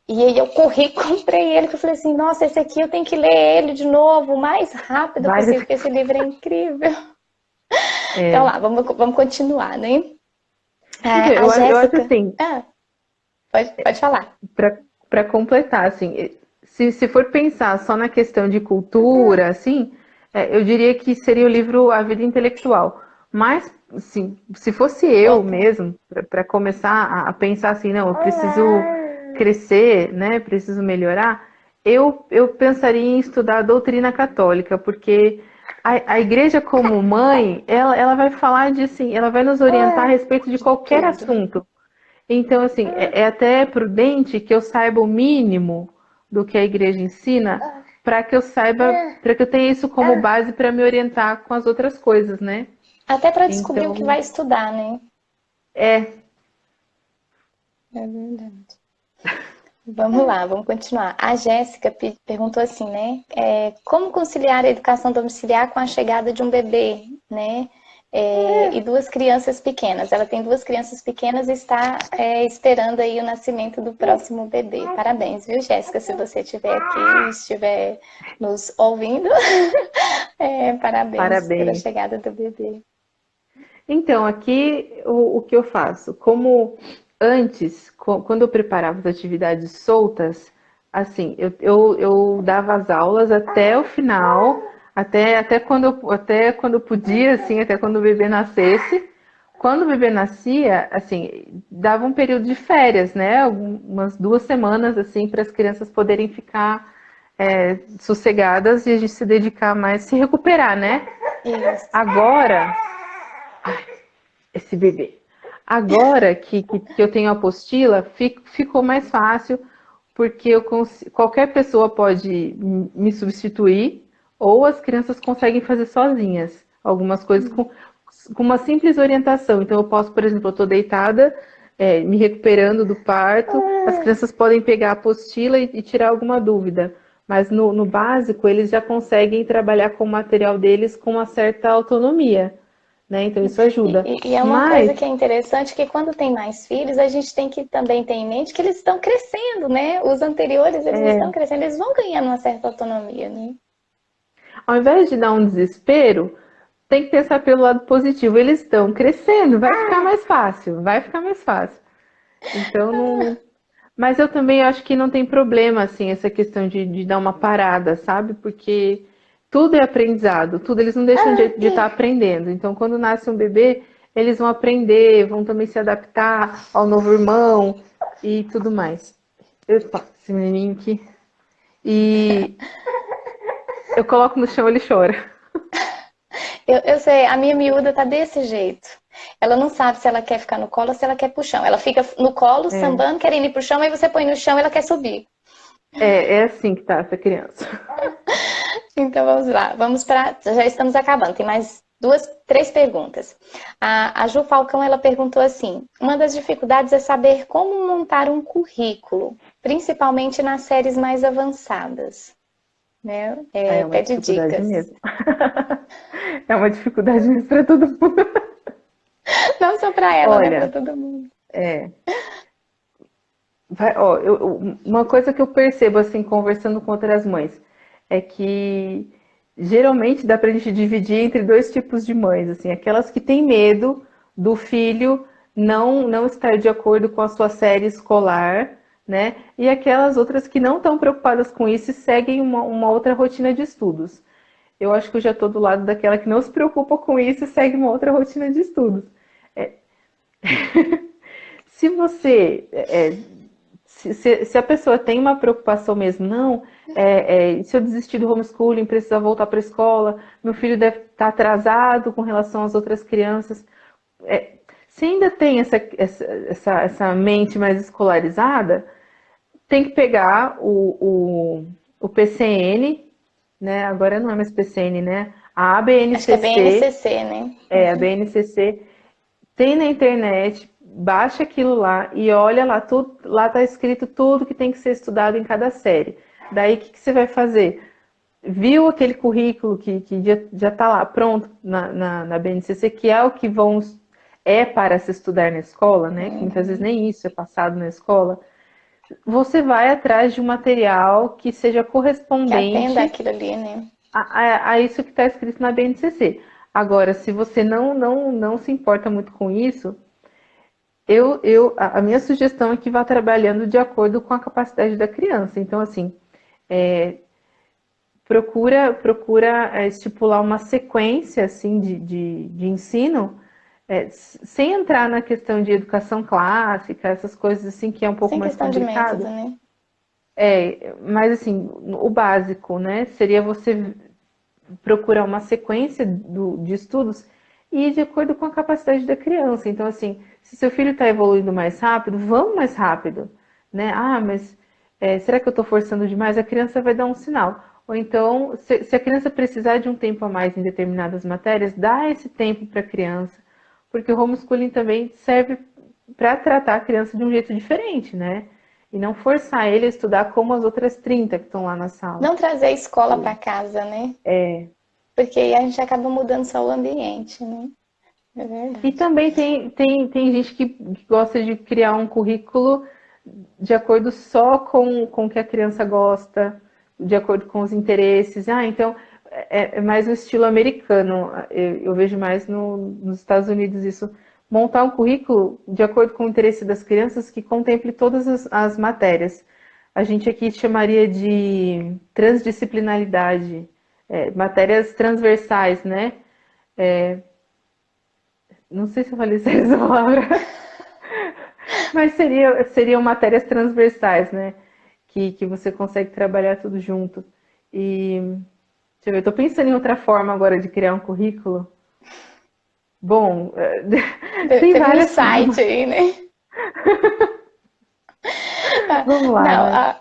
E aí eu corri e comprei ele, que eu falei assim, nossa, esse aqui eu tenho que ler ele de novo, o mais rápido Várias. possível, porque esse livro é incrível. Então É. lá, vamos continuar, né? Então, A eu acho Jéssica. assim, Ah, pode falar. para completar, assim, se for pensar só na questão de cultura, assim, eu diria que seria o livro A Vida Intelectual. Mas, assim, se fosse eu Outra. mesmo, para começar a pensar assim, não, eu preciso crescer, né, preciso melhorar, eu pensaria em estudar a doutrina católica, porque a igreja como mãe, ela vai falar de, assim, ela vai nos orientar a respeito de qualquer Tudo. assunto. Então, assim, é até prudente que eu saiba o mínimo do que a igreja ensina, para que eu saiba, para que eu tenha isso como base para me orientar com as outras coisas, né? Até para descobrir o que Então, vai estudar, né? é, É verdade. Vamos lá, vamos continuar. A Jéssica perguntou assim, né? Como conciliar a educação domiciliar com a chegada de um bebê, né? E duas crianças pequenas. Ela tem duas crianças pequenas e está esperando aí o nascimento do próximo bebê. Parabéns, viu, Jéssica? Se você estiver aqui e estiver nos ouvindo, parabéns pela parabéns. chegada do bebê. Então, aqui o que eu faço? Como antes, quando eu preparava as atividades soltas, assim, eu dava as aulas até o final, até quando podia, assim, até quando o bebê nascesse. Quando o bebê nascia, assim, dava um período de férias, né? Umas 2 semanas, assim, para as crianças poderem ficar sossegadas e a gente se dedicar mais, se recuperar, né? Isso. Agora, esse bebê. Agora que eu tenho a apostila, ficou mais fácil, porque qualquer pessoa pode me substituir, ou as crianças conseguem fazer sozinhas algumas coisas com uma simples orientação. Então, eu posso, por exemplo, eu estou deitada, me recuperando do parto, as crianças podem pegar a apostila e tirar alguma dúvida. Mas no básico, eles já conseguem trabalhar com o material deles com uma certa autonomia, né? Então isso ajuda. E é uma Mas coisa que é interessante que quando tem mais filhos, a gente tem que também ter em mente que eles estão crescendo, né? Os anteriores, eles estão crescendo, eles vão ganhando uma certa autonomia, né? ao invés de dar um desespero, tem que pensar pelo lado positivo. Eles estão crescendo, vai ficar mais fácil, vai ficar mais fácil. Então não. Mas eu também acho que não tem problema, assim, essa questão de dar uma parada, sabe? Porque tudo é aprendizado, tudo, eles não deixam de estar aprendendo. Então, quando nasce um bebê, eles vão aprender, vão também se adaptar ao novo irmão e tudo mais. Opa, esse menininho aqui. E eu coloco no chão, ele chora. Eu sei, a minha miúda tá desse jeito. Ela não sabe se ela quer ficar no colo ou se ela quer pro chão. Ela fica no colo, É, sambando, querendo ir pro chão, aí você põe no chão e ela quer subir. é assim que tá essa criança. Então vamos lá, vamos para. Já estamos acabando, tem mais duas, três perguntas. A Ju Falcão ela perguntou assim: uma das dificuldades é saber como montar um currículo, principalmente nas séries mais avançadas, né? É uma Pede dificuldade dicas. mesmo. É uma dificuldade mesmo para todo mundo. Não só para ela, né? Para Olha, todo mundo. é, ó, uma coisa que eu percebo assim conversando com outras mães é que geralmente dá pra gente dividir entre dois tipos de mães, assim, aquelas que têm medo do filho não estar de acordo com a sua série escolar, né? E aquelas outras que não estão preocupadas com isso e seguem uma outra rotina de estudos. Eu acho que eu já estou do lado daquela que não se preocupa com isso e segue uma outra rotina de estudos. Se você, se a pessoa tem uma preocupação mesmo, não, se eu desistir do homeschooling, precisar voltar para a escola, meu filho deve estar atrasado com relação às outras crianças. Se ainda tem essa mente mais escolarizada, tem que pegar o PCN, né? Agora não é mais PCN, né? A Acho que é ABNCC, BNCC, né? a BNCC, tem na internet, baixa aquilo lá e olha lá, tudo, lá está escrito tudo que tem que ser estudado em cada série. Daí o que você vai fazer? Viu aquele currículo que já está lá pronto na BNCC, que é o que é para se estudar na escola, né? Que muitas vezes nem isso é passado na escola. Você vai atrás de um material que seja Que atenda correspondente aquilo ali, né? a isso que está escrito na BNCC. Agora, se você não se importa muito com isso, a minha sugestão é que vá trabalhando de acordo com a capacidade da criança. Então, assim, procura estipular uma sequência assim de ensino, sem entrar na questão de educação clássica, essas coisas assim que é um pouco Sem mais questão de método, complicado. né? Mas assim, o básico, né, seria você procurar uma sequência de estudos e ir de acordo com a capacidade da criança. Então, assim, se seu filho está evoluindo mais rápido, vamos mais rápido, né? Ah, mas será que eu estou forçando demais? A criança vai dar um sinal. Ou então, se a criança precisar de um tempo a mais em determinadas matérias, dá esse tempo para a criança, porque o homeschooling também serve para tratar a criança de um jeito diferente, né? E não forçar ele a estudar como as outras 30 que estão lá na sala. Não trazer a escola para casa, né? Porque aí a gente acaba mudando só o ambiente, né? É E verdade. também tem gente que gosta de criar um currículo de acordo só com o que a criança gosta, de acordo com os interesses. Ah, então é mais um estilo americano. Eu vejo mais nos Estados Unidos isso. Montar um currículo de acordo com o interesse das crianças que contemple todas as matérias. A gente aqui chamaria de transdisciplinaridade, matérias transversais, né? Não sei se eu falei essa palavra. Mas seriam matérias transversais, né? Que você consegue trabalhar tudo junto. E, deixa eu ver, eu tô pensando em outra forma agora de criar um currículo. Bom, tem Teve um várias insight formas. aí, né? Vamos lá, Não, né?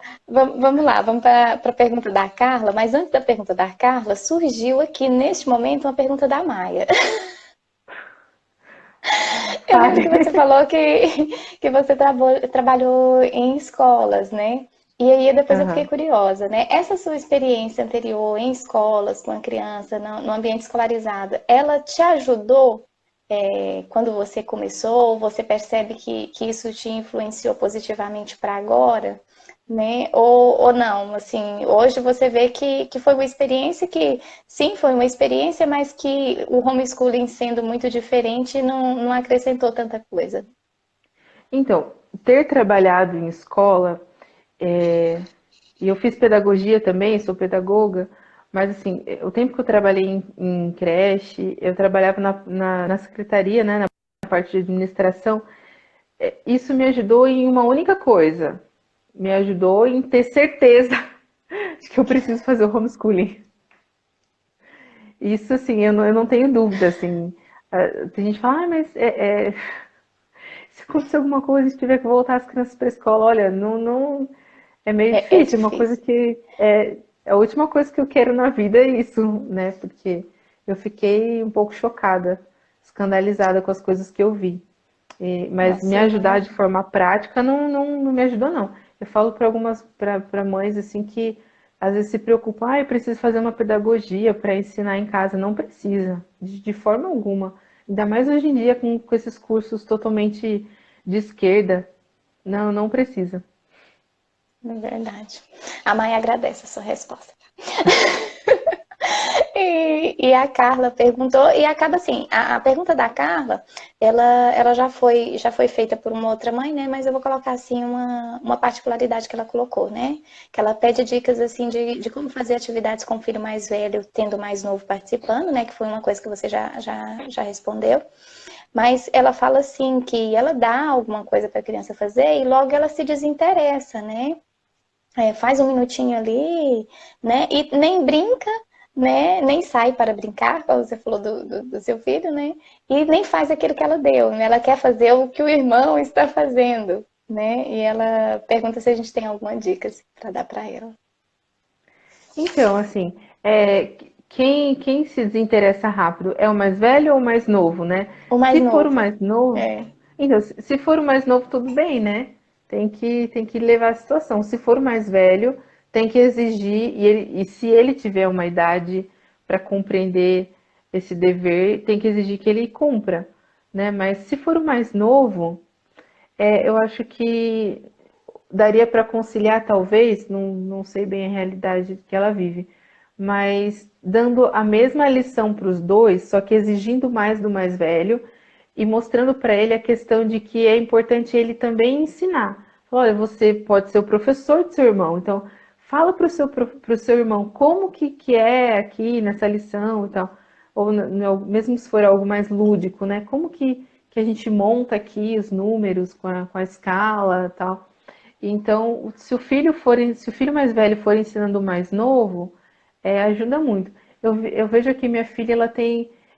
vamos lá, vamos para a pergunta da Carla, mas antes da pergunta da Carla, surgiu aqui neste momento uma pergunta da Maia. Eu lembro que você Fale. falou que você trabalhou em escolas, né? E aí depois eu fiquei Aham. curiosa, né? Essa sua experiência anterior em escolas, com a criança, no ambiente escolarizado, ela te ajudou quando você começou? Você percebe que isso te influenciou positivamente para agora? Né? Ou não, assim, hoje você vê que foi uma experiência que, sim, foi uma experiência, mas que o homeschooling sendo muito diferente não acrescentou tanta coisa. Então, ter trabalhado em escola, e eu fiz pedagogia também, sou pedagoga, mas assim, o tempo que eu trabalhei em creche, eu trabalhava na secretaria, né, na parte de administração. Isso me ajudou em uma única coisa. Me ajudou em ter certeza de que eu preciso fazer o homeschooling. Isso, assim, eu não tenho dúvida, assim. Tem gente que fala, mas se acontecer alguma coisa e tiver que voltar as crianças para a escola, olha, não, é meio É difícil. É uma coisa difícil. que a última coisa que eu quero na vida é isso, né? Porque eu fiquei um pouco chocada, escandalizada com as coisas que eu vi. Mas me Nossa, eu ajudar de imagino. forma prática não me ajudou, não. Eu falo para para mães assim que às vezes se preocupam, eu preciso fazer uma pedagogia para ensinar em casa. Não precisa, de forma alguma. Ainda mais hoje em dia com esses cursos totalmente de esquerda. Não precisa. É verdade. A mãe agradece a sua resposta. E a Carla perguntou, e acaba assim, a pergunta da Carla, ela já foi feita por uma outra mãe, né? Mas eu vou colocar assim uma particularidade que ela colocou, né? Que ela pede dicas assim de como fazer atividades com o filho mais velho, tendo o mais novo participando, né? Que foi uma coisa que você já respondeu. Mas ela fala assim que ela dá alguma coisa para a criança fazer e logo ela se desinteressa, né? Faz um minutinho ali, né? E nem brinca, né? Nem sai para brincar, como você falou do seu filho, né? E nem faz aquilo que ela deu, né? Ela quer fazer o que o irmão está fazendo, né? E ela pergunta se a gente tem alguma dica assim, para dar para ela. Então, assim, quem se desinteressa rápido é o mais velho ou o mais novo, né? O mais Se for o novo. mais novo, É. então, se for o mais novo, tudo bem, né? Tem que levar a situação. Se for o mais velho, tem que exigir, e se ele tiver uma idade para compreender esse dever, tem que exigir que ele cumpra, né? Mas se for o mais novo, eu acho que daria para conciliar, talvez, não sei bem a realidade que ela vive, mas dando a mesma lição para os dois, só que exigindo mais do mais velho e mostrando para ele a questão de que é importante ele também ensinar. Olha, você pode ser o professor do seu irmão, então fala para o seu irmão como que é aqui nessa lição e tal, ou mesmo se for algo mais lúdico, né? Como que a gente monta aqui os números com a escala e tal. Então, se o filho mais velho for ensinando o mais novo, ajuda muito. Eu vejo aqui minha filha,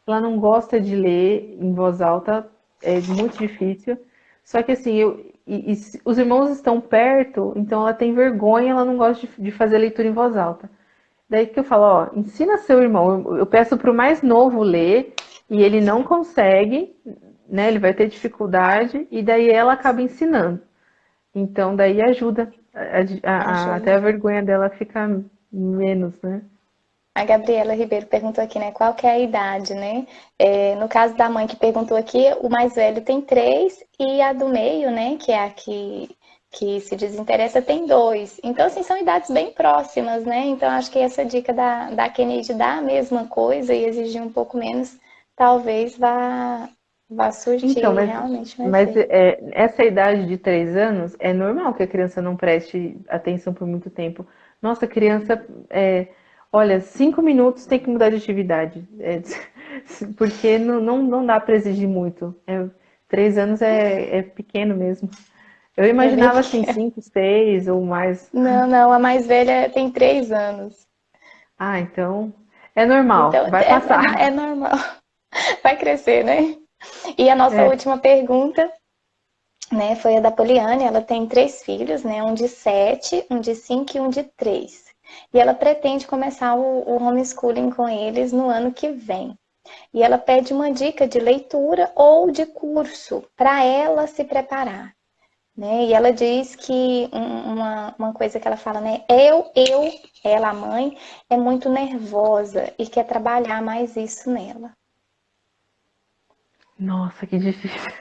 ela não gosta de ler em voz alta, é muito difícil. Só que assim, os irmãos estão perto, então ela tem vergonha, ela não gosta de fazer leitura em voz alta. Daí que eu falo, ó, ensina seu irmão. Eu peço para o mais novo ler e ele não consegue, né? Ele vai ter dificuldade e daí ela acaba ensinando. Então, daí ajuda, até Ajuda. a vergonha dela fica menos, né? A Gabriela Ribeiro perguntou aqui, né? Qual que é a idade, né? No caso da mãe que perguntou aqui, o mais velho tem 3 e a do meio, né? Que é a que se desinteressa, tem 2. Então, assim, são idades bem próximas, né? Então, acho que essa dica da Kennedy dar a mesma coisa e exigir um pouco menos, talvez vá Então, surtir mas, realmente um mas efeito. essa idade de 3 anos, é normal que a criança não preste atenção por muito tempo. Nossa, a criança, olha, 5 minutos tem que mudar de atividade, porque não dá para exigir muito. 3 anos é pequeno mesmo. Eu É bem imaginava assim, pequeno. 5, 6 ou mais. Não, não, a mais velha tem 3 anos. Ah, então é normal, Então, vai passar. é normal. Vai crescer, né? E a nossa É. última pergunta, né, foi a da Poliane. Ela tem 3 filhos, né? Um de 7, um de 5 e um de 3. E ela pretende começar o homeschooling com eles no ano que vem. E ela pede uma dica de leitura ou de curso para ela se preparar. Né? E ela diz que uma coisa que ela fala, né? Ela, a mãe, é muito nervosa e quer trabalhar mais isso nela. Nossa, que difícil.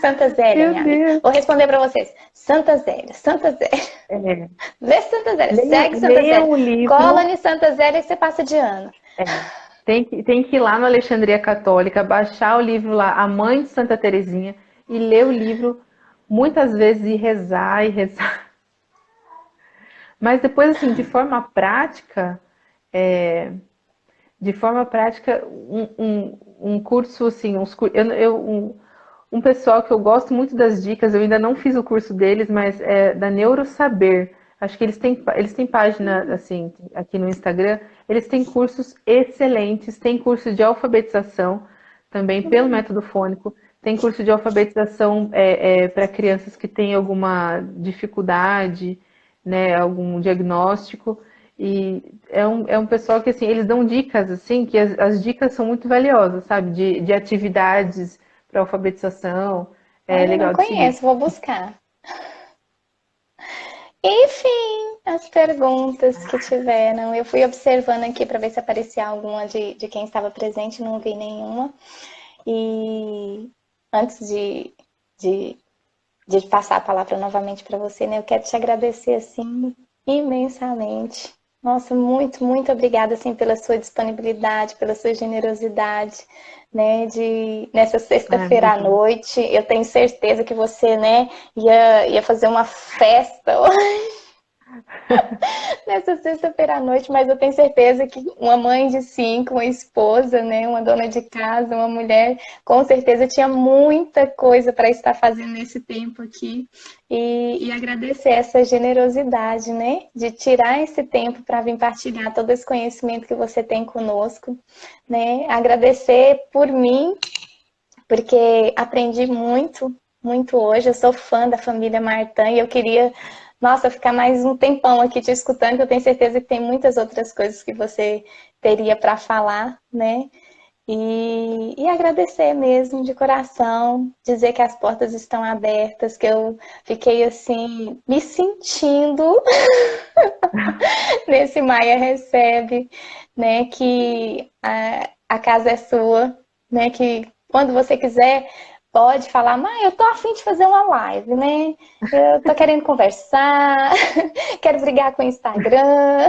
Santa Zélia, Meu minha amiga. Deus. Vou responder para vocês. Santa Zélia, Santa Zélia. É, Lê Santa Zélia, leia, segue Santa leia Zélia. o Cola livro. em Santa Zélia que você passa de ano. Tem que ir lá no Alexandria Católica, baixar o livro lá, A Mãe de Santa Teresinha, e ler o livro muitas vezes e rezar e rezar. Mas depois, assim, de forma prática, um curso, assim, um pessoal que eu gosto muito das dicas, eu ainda não fiz o curso deles, mas é da Neurosaber. Acho que eles têm página, assim, aqui no Instagram, eles têm cursos excelentes, tem curso de alfabetização, também pelo método fônico, tem curso de alfabetização para crianças que têm alguma dificuldade, né, algum diagnóstico, e é um pessoal que, assim, eles dão dicas, assim, que as dicas são muito valiosas, sabe, de atividades para alfabetização, é Olha, eu não legal de seguir. conheço, vou buscar. Enfim, as perguntas que tiveram. Eu fui observando aqui para ver se aparecia alguma de quem estava presente, não vi nenhuma. E antes de, de passar a palavra novamente para você, né, eu quero te agradecer assim imensamente. Nossa, muito, muito obrigada assim pela sua disponibilidade, pela sua generosidade, né, de nessa Ah, sexta-feira à imagina. noite. Eu tenho certeza que você, né, ia fazer uma festa. nessa sexta-feira à noite, mas eu tenho certeza que uma mãe de 5, uma esposa, né, uma dona de casa, uma mulher, com certeza tinha muita coisa para estar fazendo nesse tempo aqui. E agradecer essa generosidade, né, de tirar esse tempo para vir partilhar todo esse conhecimento que você tem conosco, né, agradecer por mim, porque aprendi muito, muito hoje. Eu sou fã da família Martin e eu queria, nossa, ficar mais um tempão aqui te escutando, que eu tenho certeza que tem muitas outras coisas que você teria para falar, né? E agradecer mesmo de coração, dizer que as portas estão abertas, que eu fiquei assim, me sentindo nesse Maia Recebe, né? Que a casa é sua, né? Que quando você quiser, pode falar, mãe, eu tô afim de fazer uma live, né? Eu tô querendo conversar, quero brigar com o Instagram,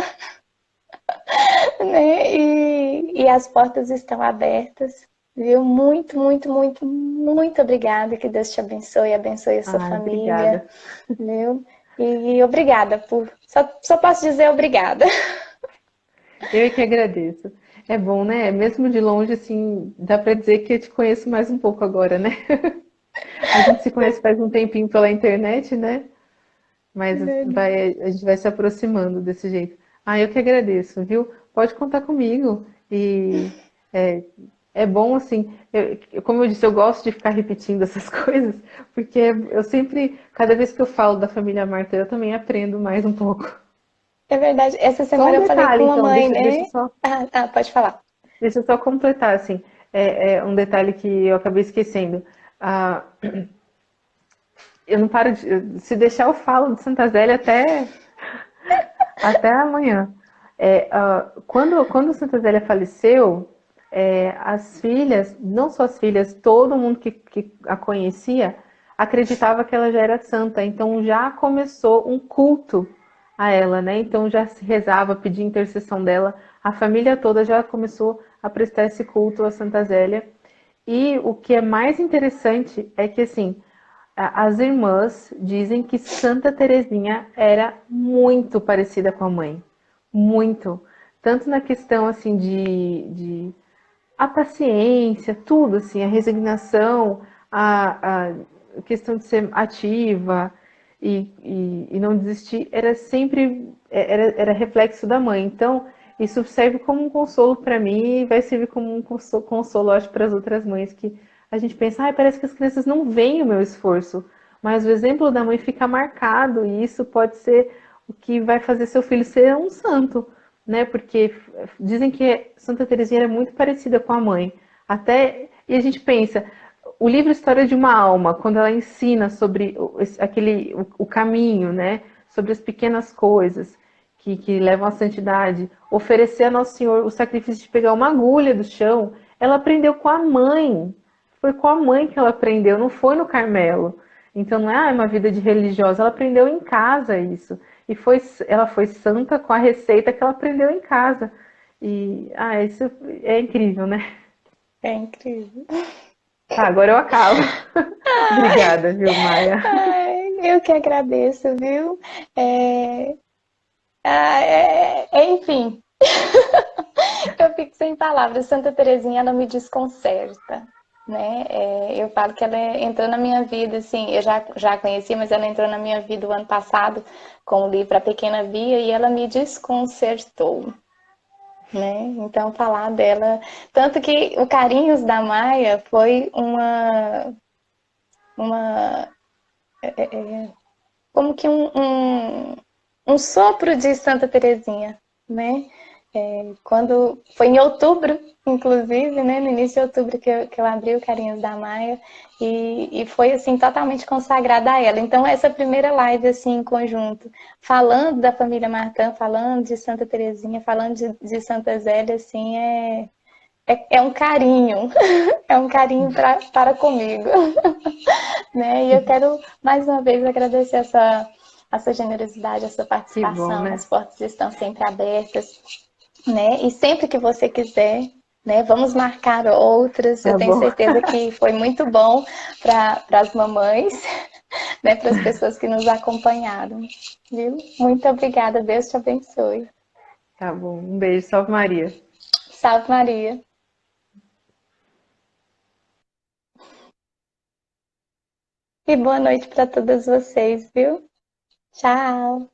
né? E as portas estão abertas, viu? Muito, muito, muito, muito obrigada. Que Deus te abençoe, abençoe a sua Ai, família, obrigada. viu? E obrigada por. Só posso dizer obrigada. Eu é que agradeço. É bom, né? Mesmo de longe, assim, dá para dizer que eu te conheço mais um pouco agora, né? A gente se conhece faz um tempinho pela internet, né? Mas a gente vai se aproximando desse jeito. Ah, eu que agradeço, viu? Pode contar comigo. E é, é bom, assim, como eu disse, eu gosto de ficar repetindo essas coisas, porque eu sempre, cada vez que eu falo da família Marta, eu também aprendo mais um pouco. É verdade. Essa Só um semana eu falei detalhe, com a então, mãe, deixa né? só Pode falar. Deixa eu só completar, assim, é um detalhe que eu acabei esquecendo. Ah, eu não paro de. Se deixar, eu falo de Santa Zélia até amanhã. Quando Santa Zélia faleceu, as filhas, não só as filhas, todo mundo que a conhecia acreditava que ela já era santa. Então já começou um culto a ela, né? Então já se rezava, pedia intercessão dela. A família toda já começou a prestar esse culto a Santa Zélia. E o que é mais interessante é que, assim, as irmãs dizem que Santa Teresinha era muito parecida com a mãe. Muito. Tanto na questão, assim, de a paciência, tudo, assim, a resignação, a questão de ser ativa e não desistir, era sempre, era reflexo da mãe. Então, isso serve como um consolo para mim e vai servir como um consolo, acho, para as outras mães, que a gente pensa, ah, parece que as crianças não veem o meu esforço, mas o exemplo da mãe fica marcado e isso pode ser o que vai fazer seu filho ser um santo, né? Porque dizem que Santa Teresinha era muito parecida com a mãe. Até e a gente pensa, o livro História de uma Alma, quando ela ensina sobre o caminho, né? Sobre as pequenas coisas que levam à santidade, oferecer a Nosso Senhor o sacrifício de pegar uma agulha do chão, ela aprendeu com a mãe. Foi com a mãe que ela aprendeu, não foi no Carmelo. Então não é uma vida de religiosa, ela aprendeu em casa isso. Ela foi santa com a receita que ela aprendeu em casa. Isso é incrível, né? É incrível. Tá, agora eu acabo. Obrigada, viu, Maia? Eu que agradeço, viu? É, enfim, eu fico sem palavras. Santa Teresinha, ela me desconcerta, né? Eu falo que ela entrou na minha vida, assim, eu já a conhecia, mas ela entrou na minha vida o ano passado com o livro A Pequena Via e ela me desconcertou, né? Então, falar dela... Tanto que o Carinhos da Maia foi uma como que um sopro de Santa Teresinha, né? Quando foi em outubro, inclusive, né? No início de outubro que eu abri o Carinhos da Maia e foi assim totalmente consagrada a ela. Então essa primeira live assim em conjunto, falando da família Martin, falando de Santa Teresinha, falando de Santa Zélia, assim é um carinho, é um carinho para comigo, né? E eu quero mais uma vez agradecer a sua generosidade, a sua Que bom, participação. né? As portas estão sempre abertas, né? E sempre que você quiser, né? Vamos marcar outras. Eu Tá tenho bom. certeza que foi muito bom para as mamães. né, para as pessoas que nos acompanharam, viu? Muito obrigada, Deus te abençoe. Tá bom, um beijo, salve Maria. Salve Maria. E boa noite para todas vocês, viu? Tchau.